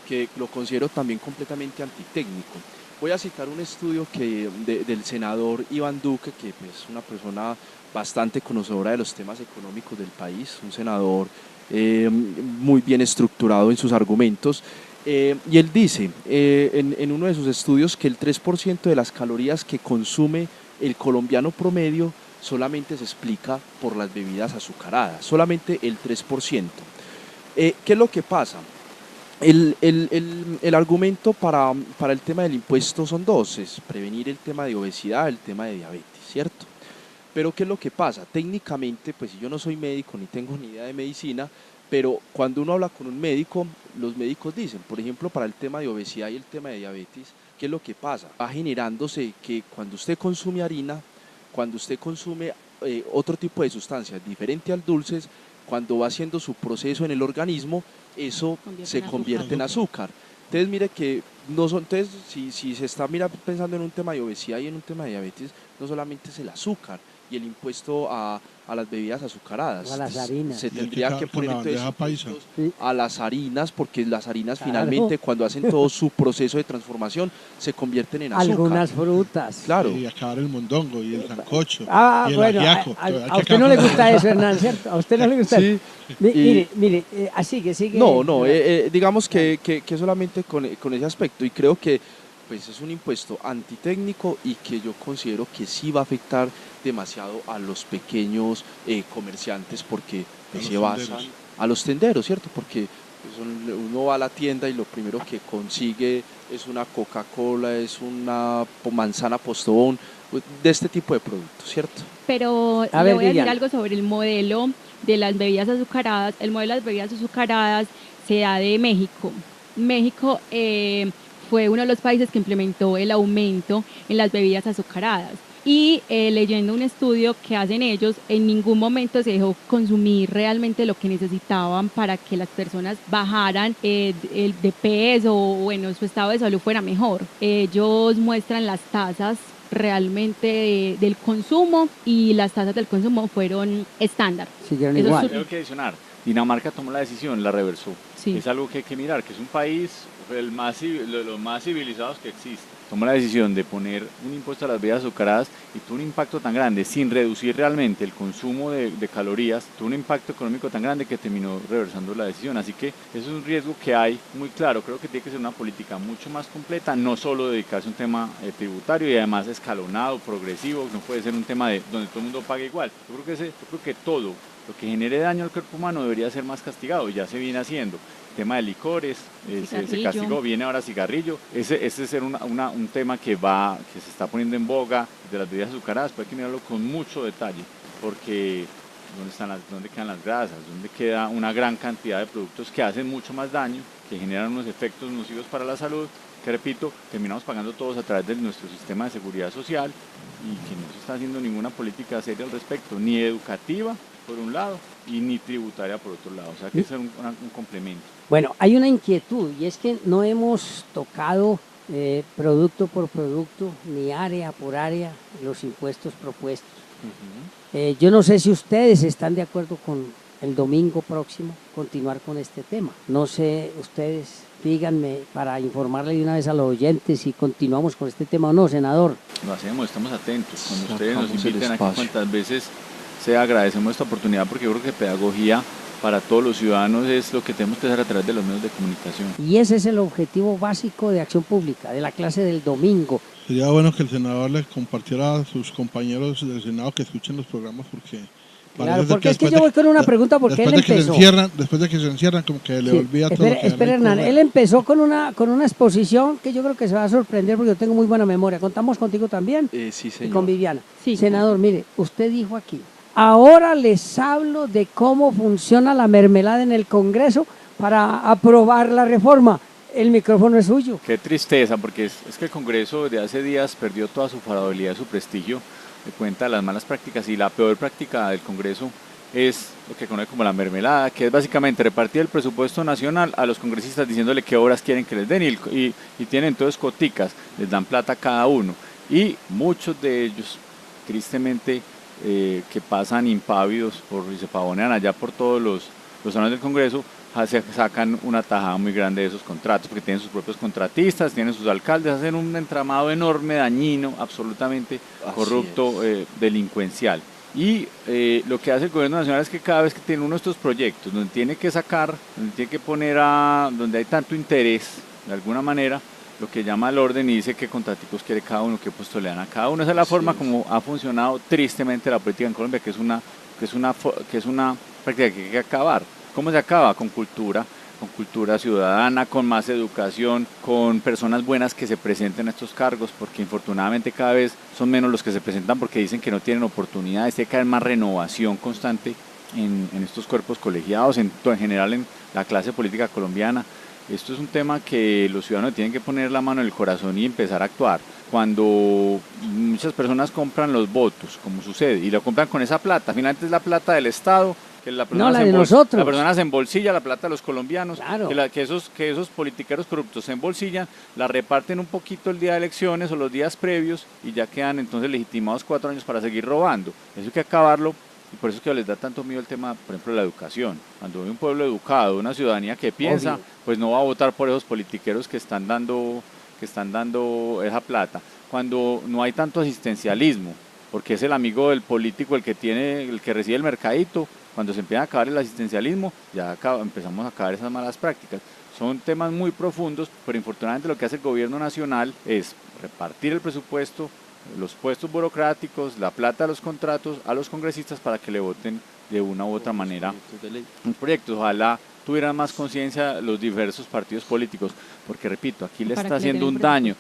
que lo considero también completamente antitécnico. Voy a citar un estudio del senador Iván Duque, que es una persona bastante conocedora de los temas económicos del país, un senador muy bien estructurado en sus argumentos, y él dice en uno de sus estudios que el 3% de las calorías que consume el colombiano promedio solamente se explica por las bebidas azucaradas, solamente el 3%. ¿Qué es lo que pasa? El argumento para el tema del impuesto son dos, es prevenir el tema de obesidad, el tema de diabetes, ¿cierto? Pero ¿qué es lo que pasa? Técnicamente, pues yo no soy médico ni tengo ni idea de medicina, pero cuando uno habla con un médico, los médicos dicen, por ejemplo, para el tema de obesidad y el tema de diabetes, ¿qué es lo que pasa? Va generándose que cuando usted consume harina, cuando usted consume otro tipo de sustancias diferente al dulces, cuando va haciendo su proceso en el organismo, eso se convierte en azúcar. Entonces mire que no son, entonces, si se está pensando en un tema de obesidad y en un tema de diabetes, no solamente es el azúcar y el impuesto a las bebidas azucaradas, a las harinas. se tendría que poner entonces a las harinas, porque las harinas finalmente cuando hacen todo su proceso de transformación se convierten en azúcar. Algunas frutas. Claro. Y acabar el mondongo y el sancocho y el bueno, ajiaco. a usted no le gusta eso, Hernán, ¿cierto? A usted no le gusta eso. Mire, sigue. No, digamos que solamente con ese aspecto, y creo que pues es un impuesto antitécnico y que yo considero que sí va a afectar demasiado a los pequeños comerciantes, porque se basan a los tenderos, ¿cierto? Porque uno va a la tienda y lo primero que consigue es una Coca-Cola, es una manzana Postobón, de este tipo de productos, ¿cierto? Pero le voy a decir algo sobre el modelo de las bebidas azucaradas. El modelo de las bebidas azucaradas se da de México. México fue uno de los países que implementó el aumento en las bebidas azucaradas. Y leyendo un estudio que hacen ellos, en ningún momento se dejó consumir realmente lo que necesitaban para que las personas bajaran de peso, o bueno, su estado de salud fuera mejor. Ellos muestran las tasas realmente del consumo, y las tasas del consumo fueron estándar. Siguieron igual. Tengo que adicionar, Dinamarca tomó la decisión, la reversó. Sí. Es algo que hay que mirar, que es un país de los más civilizados que existe. Tomó la decisión de poner un impuesto a las bebidas azucaradas y tuvo un impacto tan grande, sin reducir realmente el consumo de calorías, tuvo un impacto económico tan grande que terminó reversando la decisión. Así que eso es un riesgo que hay muy claro. Creo que tiene que ser una política mucho más completa, no solo dedicarse a un tema tributario y además escalonado, progresivo. No puede ser un tema de donde todo el mundo pague igual. Yo creo que todo lo que genere daño al cuerpo humano debería ser más castigado, ya se viene haciendo. El tema de licores, se castigó, viene ahora cigarrillo. Ese es un tema que se está poniendo en boga de las bebidas azucaradas, pero hay que mirarlo con mucho detalle, porque ¿dónde quedan las grasas? ¿Dónde queda una gran cantidad de productos que hacen mucho más daño, que generan unos efectos nocivos para la salud, que repito, terminamos pagando todos a través de nuestro sistema de seguridad social, y que no se está haciendo ninguna política seria al respecto, ni educativa por un lado y ni tributaria por otro lado? O sea, que es un complemento. Bueno, hay una inquietud, y es que no hemos tocado producto por producto, ni área por área, los impuestos propuestos. Yo no sé si ustedes están de acuerdo con el domingo próximo continuar con este tema. No sé, ustedes díganme para informarle de una vez a los oyentes si continuamos con este tema o no, senador. Lo hacemos, estamos atentos. Cuando ustedes nos Sacamos el invitan aquí, espacio. cuantas veces sea, agradecemos esta oportunidad porque yo creo que pedagogía para todos los ciudadanos es lo que tenemos que hacer a través de los medios de comunicación. Y ese es el objetivo básico de Acción Pública, de la clase del domingo. Sería bueno que el senador le compartiera a sus compañeros del Senado que escuchen los programas porque... Claro, parece ser porque es que después yo de- voy con una pregunta porque él después de que empezó. después de que se encierran, como que le Sí, olvida todo. espere, espere, Hernán, él empezó con una exposición que yo creo que se va a sorprender porque yo tengo muy buena memoria. ¿Contamos contigo también? Sí, Y señor. con Viviana. Sí. Senador, mire, usted dijo aquí, ahora les hablo de cómo funciona la mermelada en el Congreso para aprobar la reforma. El micrófono es suyo. Qué tristeza, porque es que el Congreso de hace días perdió toda su farabilidad, su prestigio, de cuenta de las malas prácticas, y la peor práctica del Congreso es lo que conoce como la mermelada, que es básicamente repartir el presupuesto nacional a los congresistas diciéndole qué obras quieren que les den y tienen entonces coticas, les dan plata a cada uno y muchos de ellos tristemente que pasan impávidos y se pavonean allá por todos los salones del Congreso, se sacan una tajada muy grande de esos contratos porque tienen sus propios contratistas, tienen sus alcaldes, hacen un entramado enorme, dañino, absolutamente Así corrupto, delincuencial. Y lo que hace el gobierno nacional es que cada vez que tiene uno de estos proyectos donde tiene que sacar, donde tiene que poner donde hay tanto interés, de alguna manera, lo que llama al orden y dice qué contraticos quiere cada uno, qué puesto le dan a cada uno. Esa es la forma como ha funcionado tristemente la política en Colombia, que es una práctica que hay que acabar. ¿Cómo se acaba? Con cultura ciudadana, con más educación, con personas buenas que se presenten a estos cargos, porque infortunadamente cada vez son menos los que se presentan porque dicen que no tienen oportunidades. Tiene que haber más renovación constante en estos cuerpos colegiados, en general en la clase política colombiana. Esto es un tema que los ciudadanos tienen que poner la mano en el corazón y empezar a actuar. Cuando muchas personas compran los votos, como sucede, y lo compran con esa plata, finalmente es la plata del Estado, que la persona, No, la de nosotros. la persona se embolsilla la plata de los colombianos, Claro. que esos politiqueros corruptos se embolsillan, la reparten un poquito el día de elecciones o los días previos y ya quedan entonces legitimados 4 años para seguir robando. Eso hay que acabarlo. Y por eso es que les da tanto miedo el tema, por ejemplo, de la educación. Cuando hay un pueblo educado, una ciudadanía que piensa, Obvio. pues no va a votar por esos politiqueros que están dando esa plata. Cuando no hay tanto asistencialismo, porque es el amigo del político el que recibe el mercadito. Cuando se empieza a acabar el asistencialismo, empezamos a acabar esas malas prácticas. Son temas muy profundos, pero infortunadamente lo que hace el gobierno nacional es repartir el presupuesto, los puestos burocráticos, la plata de los contratos a los congresistas para que le voten de una u otra manera un proyecto. Ojalá tuvieran más conciencia los diversos partidos políticos, porque repito, aquí le está haciendo un daño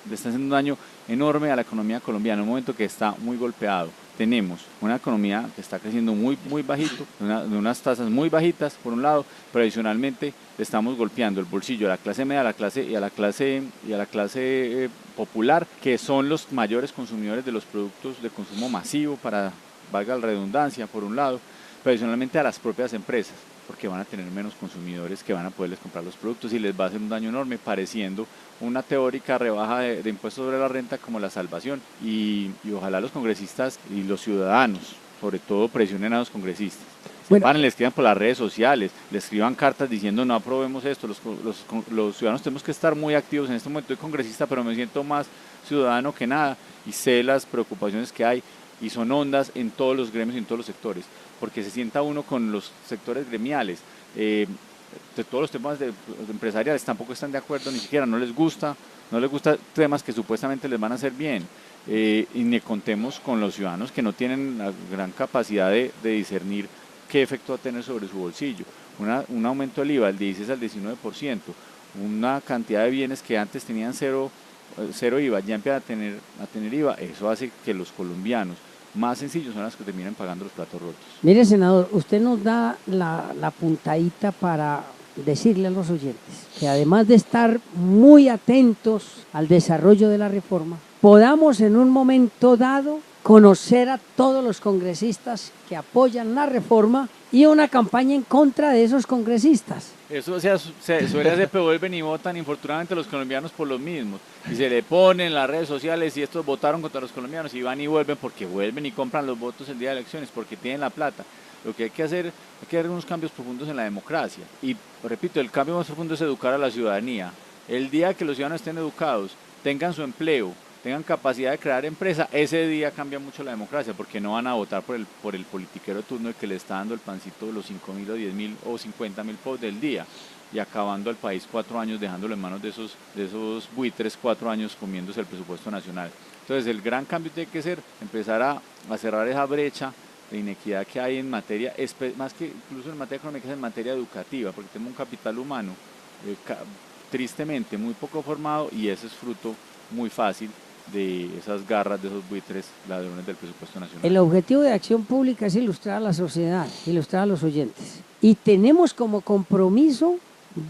enorme a la economía colombiana en un momento que está muy golpeado. Tenemos una economía que está creciendo muy bajito, de unas tasas muy bajitas por un lado, pero adicionalmente le estamos golpeando el bolsillo a la clase media, y a la clase popular, que son los mayores consumidores de los productos de consumo masivo, valga la redundancia, por un lado, pero adicionalmente a las propias empresas, porque van a tener menos consumidores que van a poderles comprar los productos y les va a hacer un daño enorme, pareciendo una teórica rebaja de impuestos sobre la renta como la salvación. Y ojalá los congresistas y los ciudadanos, sobre todo, presionen a los congresistas. Bueno, le escriban por las redes sociales, le escriban cartas diciendo no aprobemos esto. Los ciudadanos tenemos que estar muy activos. En este momento soy congresista, pero me siento más ciudadano que nada y sé las preocupaciones que hay y son hondas en todos los gremios y en todos los sectores, porque se sienta uno con los sectores gremiales, de todos los temas empresariales tampoco están de acuerdo, ni siquiera no les gusta temas que supuestamente les van a hacer bien, y ni contemos con los ciudadanos que no tienen la gran capacidad de discernir qué efecto va a tener sobre su bolsillo. Un aumento del IVA del 16 al 19%, una cantidad de bienes que antes tenían cero IVA, ya empiezan a tener IVA, eso hace que los colombianos más sencillos son los que terminan pagando los platos rotos. Mire, senador, usted nos da la puntadita para decirle a los oyentes que además de estar muy atentos al desarrollo de la reforma, podamos en un momento dado conocer a todos los congresistas que apoyan la reforma y una campaña en contra de esos congresistas. Eso o sea, se suele hacer, pero vuelven y votan infortunadamente los colombianos por los mismos. Y se le ponen en las redes sociales y estos votaron contra los colombianos y van y vuelven porque vuelven y compran los votos el día de elecciones porque tienen la plata. Lo que hay que hacer unos cambios profundos en la democracia. Y repito, el cambio más profundo es educar a la ciudadanía. El día que los ciudadanos estén educados, tengan su empleo, tengan capacidad de crear empresa, ese día cambia mucho la democracia, porque no van a votar por el politiquero turno que le está dando el pancito de los 5.000 o 10.000 o 50.000 pesos del día y acabando al país 4 años, dejándolo en manos de esos buitres 4 años comiéndose el presupuesto nacional. Entonces el gran cambio tiene que ser empezar a cerrar esa brecha de inequidad que hay en materia, más que incluso en materia económica, es en materia educativa, porque tenemos un capital humano tristemente muy poco formado y ese es fruto muy fácil de esas garras de esos buitres ladrones del presupuesto nacional. El objetivo de Acción Pública es ilustrar a la sociedad, ilustrar a los oyentes. Y tenemos como compromiso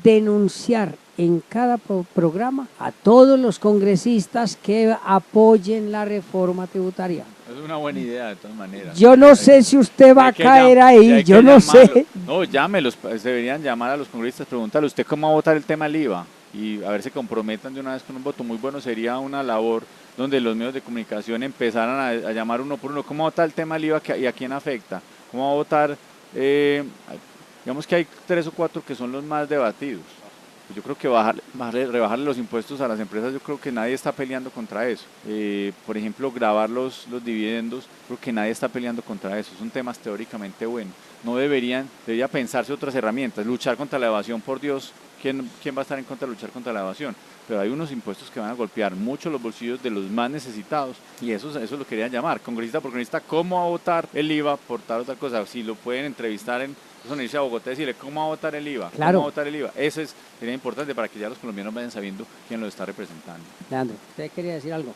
denunciar en cada programa a todos los congresistas que apoyen la reforma tributaria. Es una buena idea de todas maneras. Yo no sé si usted va a caer ahí, yo no sé. No, llámelos, deberían llamar a los congresistas, preguntarle usted cómo va a votar el tema del IVA y a ver si comprometan de una vez con un voto. Muy bueno sería una labor donde los medios de comunicación empezaran a llamar uno por uno, ¿cómo va a votar el tema del IVA y a quién afecta? ¿Cómo va a votar? Digamos que hay 3 o 4 que son los más debatidos. Yo creo que rebajarle los impuestos a las empresas, yo creo que nadie está peleando contra eso. Por ejemplo, gravar los dividendos, creo que nadie está peleando contra eso. Son temas teóricamente buenos. No debería pensarse otras herramientas. Luchar contra la evasión, por Dios, ¿quién va a estar en contra de luchar contra la evasión? Pero hay unos impuestos que van a golpear mucho los bolsillos de los más necesitados y eso lo querían llamar. Congresista por congresista, ¿cómo va a votar el IVA por tal otra cosa? Si lo pueden entrevistar irse a Bogotá y decirle cómo va a votar el IVA, claro. ¿Cómo va a votar el IVA? Eso sería importante para que ya los colombianos vayan sabiendo quién lo está representando. Leandro, ¿usted quería decir algo?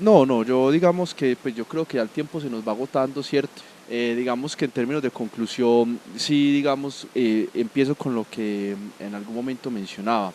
No, yo digamos que pues yo creo que al tiempo se nos va agotando, ¿cierto? Digamos que en términos de conclusión, sí, digamos, empiezo con lo que en algún momento mencionaba.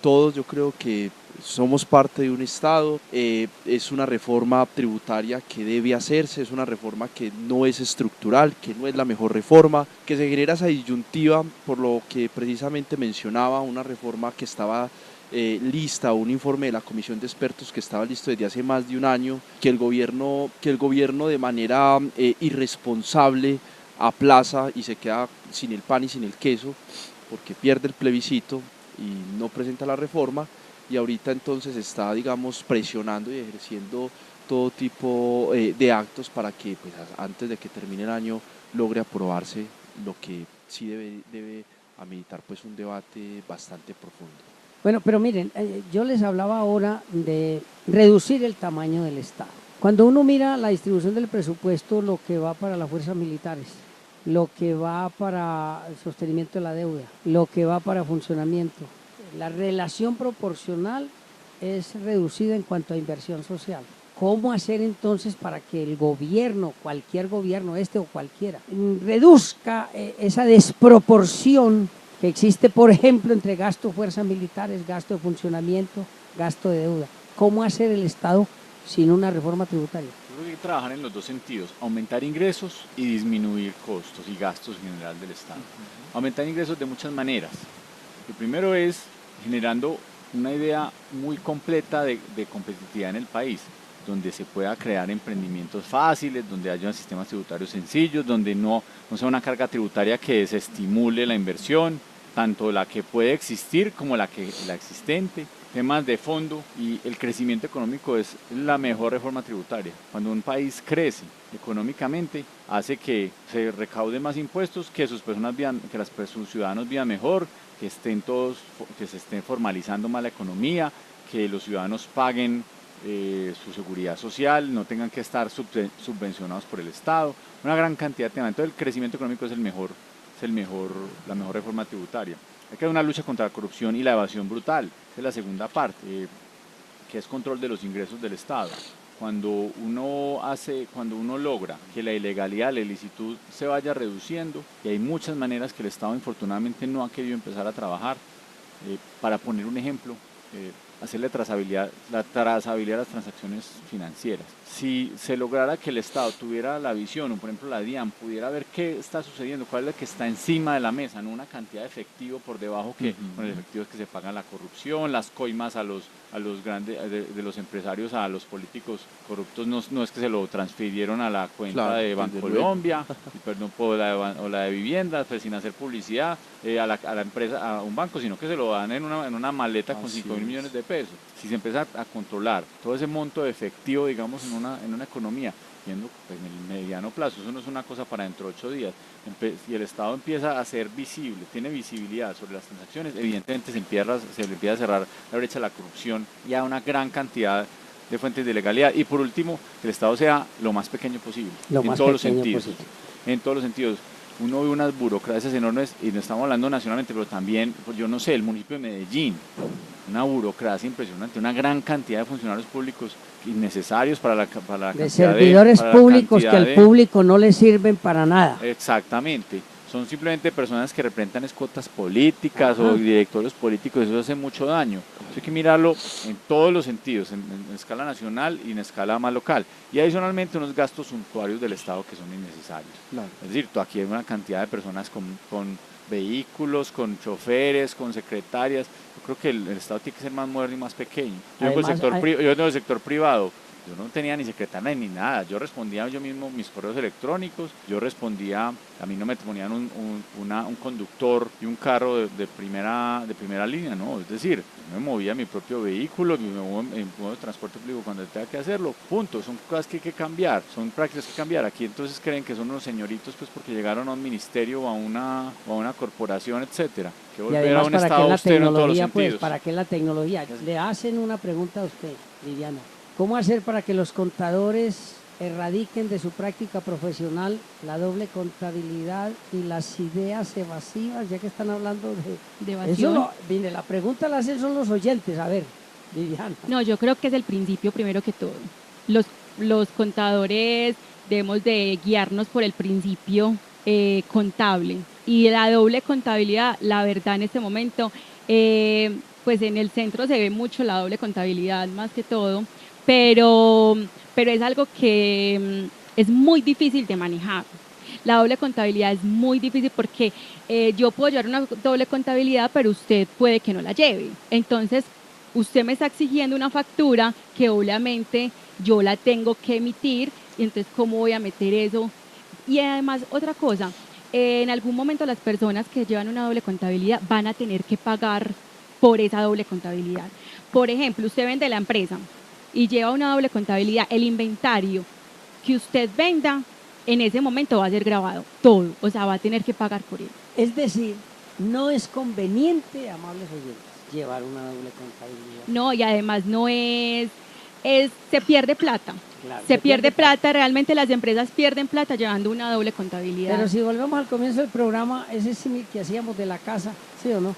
Todos yo creo que somos parte de un Estado, es una reforma tributaria que debe hacerse, es una reforma que no es estructural, que no es la mejor reforma, que se genera esa disyuntiva por lo que precisamente mencionaba, una reforma que estaba lista, un informe de la comisión de expertos que estaba listo desde hace más de un año, que el gobierno de manera irresponsable aplaza y se queda sin el pan y sin el queso, porque pierde el plebiscito y no presenta la reforma, y ahorita entonces está, digamos, presionando y ejerciendo todo tipo de actos para que pues, antes de que termine el año logre aprobarse, lo que sí debe ameritar pues un debate bastante profundo. Bueno, pero miren, yo les hablaba ahora de reducir el tamaño del Estado. Cuando uno mira la distribución del presupuesto, lo que va para las fuerzas militares, lo que va para el sostenimiento de la deuda, lo que va para funcionamiento, la relación proporcional es reducida en cuanto a inversión social. ¿Cómo hacer entonces para que el gobierno, cualquier gobierno, este o cualquiera, reduzca esa desproporción que existe, por ejemplo, entre gasto de fuerzas militares, gasto de funcionamiento, gasto de deuda? ¿Cómo hacer el Estado sin una reforma tributaria? Yo creo que hay que trabajar en los dos sentidos, aumentar ingresos y disminuir costos y gastos en general del Estado. Aumentar ingresos de muchas maneras. Lo primero es generando una idea muy completa de competitividad en el país, donde se pueda crear emprendimientos fáciles, donde haya sistemas tributarios sencillos, donde no sea una carga tributaria que desestimule la inversión, tanto la que puede existir como la existente. Temas de fondo y el crecimiento económico es la mejor reforma tributaria. Cuando un país crece económicamente, hace que se recaude más impuestos, que sus ciudadanos vivan mejor, que se esté formalizando más la economía, que los ciudadanos paguen su seguridad social, no tengan que estar subvencionados por el Estado, una gran cantidad de temas. Entonces el crecimiento económico es la mejor reforma tributaria. Hay que hacer una lucha contra la corrupción y la evasión brutal. Esa es la segunda parte, que es control de los ingresos del Estado. Cuando uno logra que la ilegalidad, la ilicitud se vaya reduciendo, y hay muchas maneras que el Estado infortunadamente no ha querido empezar a trabajar. Para poner un ejemplo, hacerle la trazabilidad a las transacciones financieras. Si se lograra que el Estado tuviera la visión, o por ejemplo la DIAN, pudiera ver qué está sucediendo, cuál es lo que está encima de la mesa, no una cantidad de efectivo por debajo, que con el efectivo es que se paga la corrupción, las coimas a los grandes, de los empresarios a los políticos corruptos, no es que se lo transfirieron a la cuenta de Bancolombia, perdón, o la de viviendas, pues sin hacer publicidad a la empresa, a un banco, sino que se lo dan en una maleta con 5.000 millones de pesos. Si se empieza a controlar todo ese monto de efectivo, digamos, en una economía, viendo pues, en el mediano plazo, eso no es una cosa para dentro de 8 días, y el Estado empieza a ser visible, tiene visibilidad sobre las transacciones, evidentemente se le empieza a cerrar la brecha de la corrupción y a una gran cantidad de fuentes de legalidad. Y por último, que el Estado sea lo más pequeño posible, en todos los sentidos. En todos los sentidos. Uno ve unas burocracias enormes, y no estamos hablando nacionalmente, pero también, pues yo no sé, el municipio de Medellín, una burocracia impresionante, una gran cantidad de funcionarios públicos innecesarios para la cantidad de servidores públicos que al público no le sirven para nada. Exactamente. Son simplemente personas que representan cuotas políticas o directorios políticos, eso hace mucho daño. Eso hay que mirarlo en todos los sentidos, en escala nacional y en escala más local. Y adicionalmente unos gastos suntuarios del Estado que son innecesarios. Claro. Es decir, aquí hay una cantidad de personas con vehículos, con choferes, con secretarias. Yo creo que el Estado tiene que ser más moderno y más pequeño. Yo vengo del sector privado. Yo no tenía ni secretaria ni nada, yo respondía yo mismo mis correos electrónicos, a mí no me ponían un conductor y un carro de primera línea, no, es decir, yo me movía mi propio vehículo, me muevo en modo de transporte público cuando tenga que hacerlo, punto, son cosas que hay que cambiar, son prácticas que cambiar. Aquí entonces creen que son unos señoritos pues porque llegaron a un ministerio o a una corporación, etcétera. Que volver a un Estado austero en todos los sentidos. Pues, ¿para qué la tecnología? Le hacen una pregunta a usted, Viviana. ¿Cómo hacer para que los contadores erradiquen de su práctica profesional la doble contabilidad y las ideas evasivas, ya que están hablando de evasión? Mire, la pregunta la hacen son los oyentes. A ver, Viviana. No, yo creo que es el principio primero que todo. Los contadores debemos de guiarnos por el principio contable. Y la doble contabilidad, la verdad en este momento, pues en el centro se ve mucho la doble contabilidad más que todo. Pero es algo que es muy difícil de manejar. La doble contabilidad es muy difícil porque yo puedo llevar una doble contabilidad, pero usted puede que no la lleve. Entonces, usted me está exigiendo una factura que obviamente yo la tengo que emitir, y entonces, ¿cómo voy a meter eso? Y además, otra cosa, en algún momento las personas que llevan una doble contabilidad van a tener que pagar por esa doble contabilidad. Por ejemplo, usted vende la empresa y lleva una doble contabilidad, el inventario que usted venda en ese momento va a ser grabado, todo, o sea, va a tener que pagar por él. Es decir, no es conveniente, amables oyentes, llevar una doble contabilidad. No, y además no se pierde plata. Claro, se pierde plata, realmente las empresas pierden plata llevando una doble contabilidad. Pero si volvemos al comienzo del programa, ese símil que hacíamos de la casa, ¿sí o no?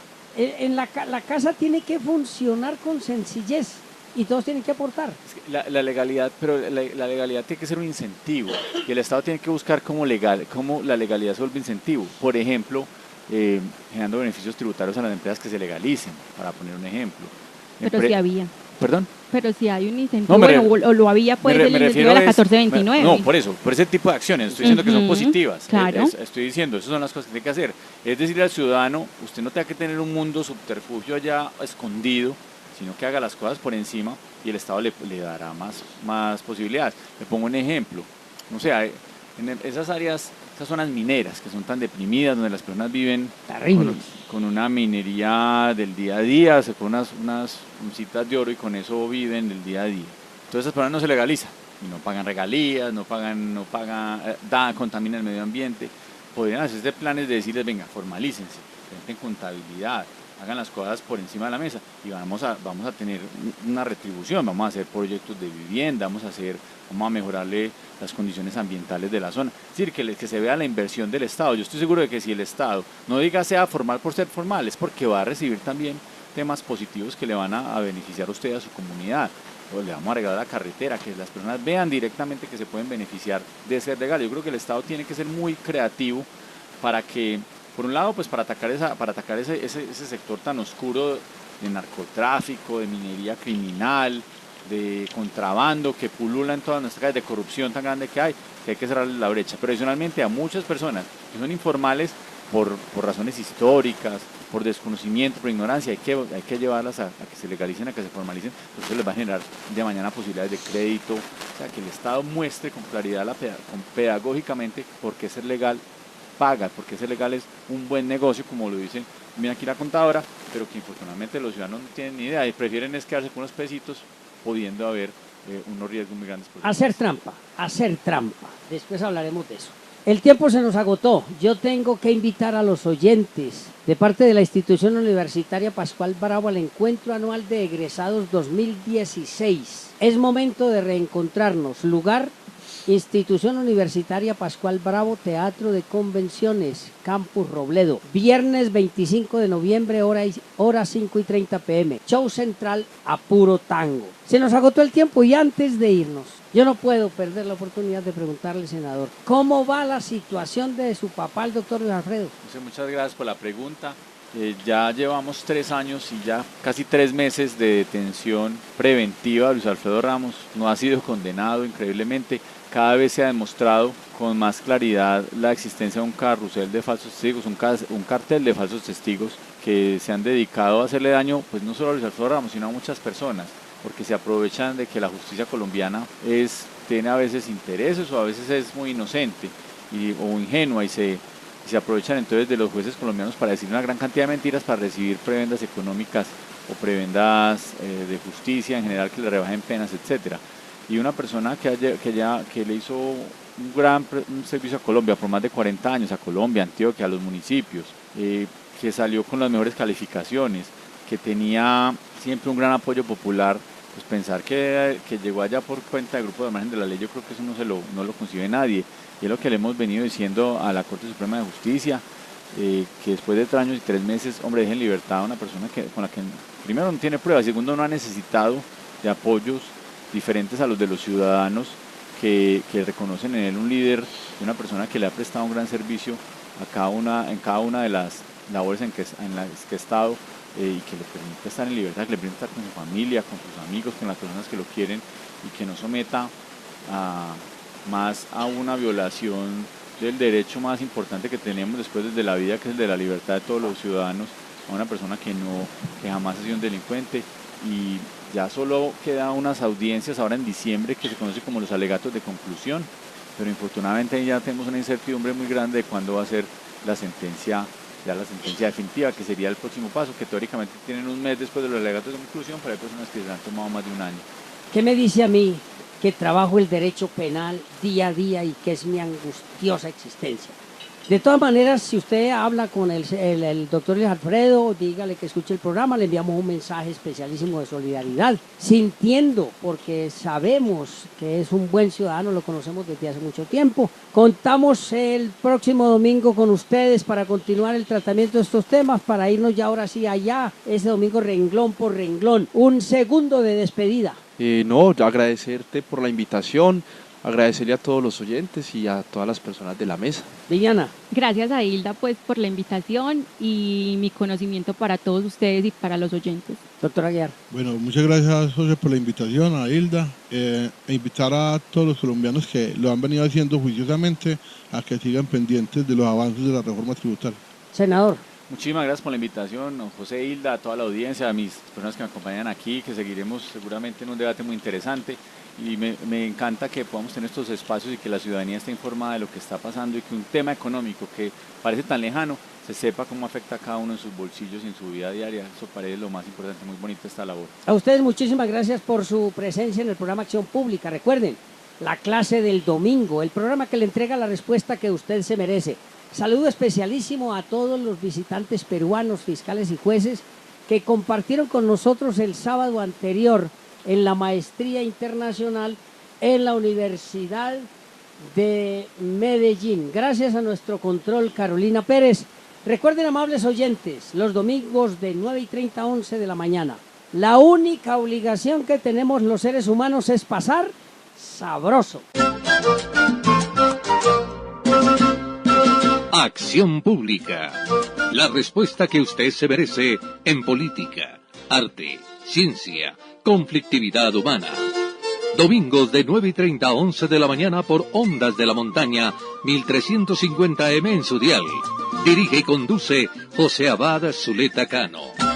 La casa tiene que funcionar con sencillez. Y todos tienen que aportar. La legalidad, pero la legalidad tiene que ser un incentivo, y el Estado tiene que buscar cómo la legalidad se vuelve incentivo. Por ejemplo, generando beneficios tributarios a las empresas que se legalicen, para poner un ejemplo. Pero si había. ¿Perdón? Pero si hay un incentivo, o lo había pues el incentivo de la 1429. No, por ese tipo de acciones, estoy diciendo que son positivas. Claro. Estoy diciendo, esas son las cosas que tiene que hacer. Es decir, al ciudadano, usted no tenga que tener un mundo subterfugio allá escondido, sino que haga las cosas por encima, y el Estado le dará más posibilidades. Le pongo un ejemplo. O sea, en esas áreas, esas zonas mineras que son tan deprimidas, donde las personas viven con una minería del día a día, con unas uncitas de oro, y con eso viven del día a día. Entonces esas personas no se legalizan, y no pagan regalías, contaminan el medio ambiente. Podrían hacerse planes de decirles, venga, formalícense, en contabilidad, hagan las cosas por encima de la mesa, y vamos a tener una retribución, vamos a hacer proyectos de vivienda, vamos a mejorarle las condiciones ambientales de la zona. Es decir, que se vea la inversión del Estado. Yo estoy seguro de que si el Estado no diga sea formal por ser formal, es porque va a recibir también temas positivos que le van a beneficiar a usted y a su comunidad. O le vamos a arreglar la carretera, que las personas vean directamente que se pueden beneficiar de ser legal. Yo creo que el Estado tiene que ser muy creativo para que, por un lado, pues para atacar ese sector tan oscuro narcotráfico, de minería criminal, de contrabando que pulula en todas nuestras calles, de corrupción tan grande que hay que cerrarles la brecha. Pero adicionalmente a muchas personas que son informales por razones históricas, por desconocimiento, por ignorancia, hay que llevarlas a que se legalicen, a que se formalicen, porque eso les va a generar de mañana posibilidades de crédito, o sea, que el Estado muestre con claridad, pedagógicamente, por qué ser legal paga, porque ser legal es un buen negocio, como lo dicen bien aquí la contadora, pero que infortunadamente los ciudadanos no tienen ni idea y prefieren es quedarse con unos pesitos, pudiendo haber unos riesgos muy grandes. Hacer trampa. Después hablaremos de eso. El tiempo se nos agotó. Yo tengo que invitar a los oyentes de parte de la institución universitaria Pascual Bravo al encuentro anual de egresados 2016. Es momento de reencontrarnos. Lugar: Institución Universitaria Pascual Bravo, Teatro de Convenciones, Campus Robledo. Viernes 25 de noviembre, hora 5:30 p.m. Show central a puro tango. Se nos agotó el tiempo y antes de irnos, yo no puedo perder la oportunidad de preguntarle, senador, ¿cómo va la situación de su papá, el doctor Luis Alfredo? Muchas gracias por la pregunta. Ya llevamos 3 años y ya casi 3 meses de detención preventiva. Luis Alfredo Ramos no ha sido condenado, increíblemente. Cada vez se ha demostrado con más claridad la existencia de un carrusel de falsos testigos, un cartel de falsos testigos que se han dedicado a hacerle daño, pues no solo a Luis Alfredo Ramos, sino a muchas personas, porque se aprovechan de que la justicia colombiana tiene a veces intereses o a veces es muy inocente o ingenua y se aprovechan entonces de los jueces colombianos para decir una gran cantidad de mentiras para recibir prebendas económicas o prebendas de justicia en general, que le rebajen penas, etcétera. Y una persona que le hizo un servicio a Colombia por más de 40 años, a Colombia, a Antioquia, a los municipios, que salió con las mejores calificaciones, que tenía siempre un gran apoyo popular, pues pensar que llegó allá por cuenta del grupo de margen de la ley, yo creo que eso no lo concibe nadie. Y es lo que le hemos venido diciendo a la Corte Suprema de Justicia, que después de 3 años y 3 meses, hombre, deje en libertad a una persona con la que primero no tiene pruebas, segundo no ha necesitado de apoyos diferentes a los de los ciudadanos que reconocen en él un líder, una persona que le ha prestado un gran servicio en cada una de las labores en las que ha estado, y que le permite estar en libertad, que le permite estar con su familia, con sus amigos, con las personas que lo quieren, y que no someta más a una violación del derecho más importante que tenemos después de la vida, que es el de la libertad de todos los ciudadanos, a una persona que jamás ha sido un delincuente. Y ya solo quedan unas audiencias ahora en diciembre que se conocen como los alegatos de conclusión, pero infortunadamente ya tenemos una incertidumbre muy grande de cuándo va a ser la sentencia definitiva, que sería el próximo paso, que teóricamente tienen un mes después de los alegatos de conclusión, pero hay personas que se han tomado más de un año. ¿Qué me dice a mí que trabajo el derecho penal día a día y que es mi angustiosa existencia? De todas maneras, si usted habla con el doctor Luis Alfredo, dígale que escuche el programa, le enviamos un mensaje especialísimo de solidaridad, sintiendo, porque sabemos que es un buen ciudadano, lo conocemos desde hace mucho tiempo. Contamos el próximo domingo con ustedes para continuar el tratamiento de estos temas, para irnos ya ahora sí allá, ese domingo renglón por renglón. Un segundo de despedida. Agradecerte por la invitación, agradecerle a todos los oyentes y a todas las personas de la mesa. Viviana. Gracias a Hilda pues por la invitación y mi conocimiento para todos ustedes y para los oyentes. Doctor Aguiar. Bueno, muchas gracias, José, por la invitación, a Hilda, e invitar a todos los colombianos que lo han venido haciendo juiciosamente a que sigan pendientes de los avances de la reforma tributaria. Senador. Muchísimas gracias por la invitación, don José, Hilda, a toda la audiencia, a mis personas que me acompañan aquí, que seguiremos seguramente en un debate muy interesante. Y me encanta que podamos tener estos espacios y que la ciudadanía esté informada de lo que está pasando y que un tema económico que parece tan lejano se sepa cómo afecta a cada uno en sus bolsillos y en su vida diaria. Eso parece lo más importante, muy bonita esta labor. A ustedes muchísimas gracias por su presencia en el programa Acción Pública. Recuerden, la clase del domingo, el programa que le entrega la respuesta que usted se merece. Saludo especialísimo a todos los visitantes peruanos, fiscales y jueces que compartieron con nosotros el sábado anterior en la maestría internacional en la Universidad de Medellín. Gracias a nuestro control, Carolina Pérez. Recuerden, amables oyentes, los domingos de 9:30 a 11 de la mañana. La única obligación que tenemos los seres humanos es pasar sabroso. Acción Pública. La respuesta que usted se merece en política, arte, ciencia, conflictividad humana. Domingos de 9:30 a 11 de la mañana por Ondas de la Montaña, 1350M en su dial. Dirige y conduce José Abad Zuleta Cano.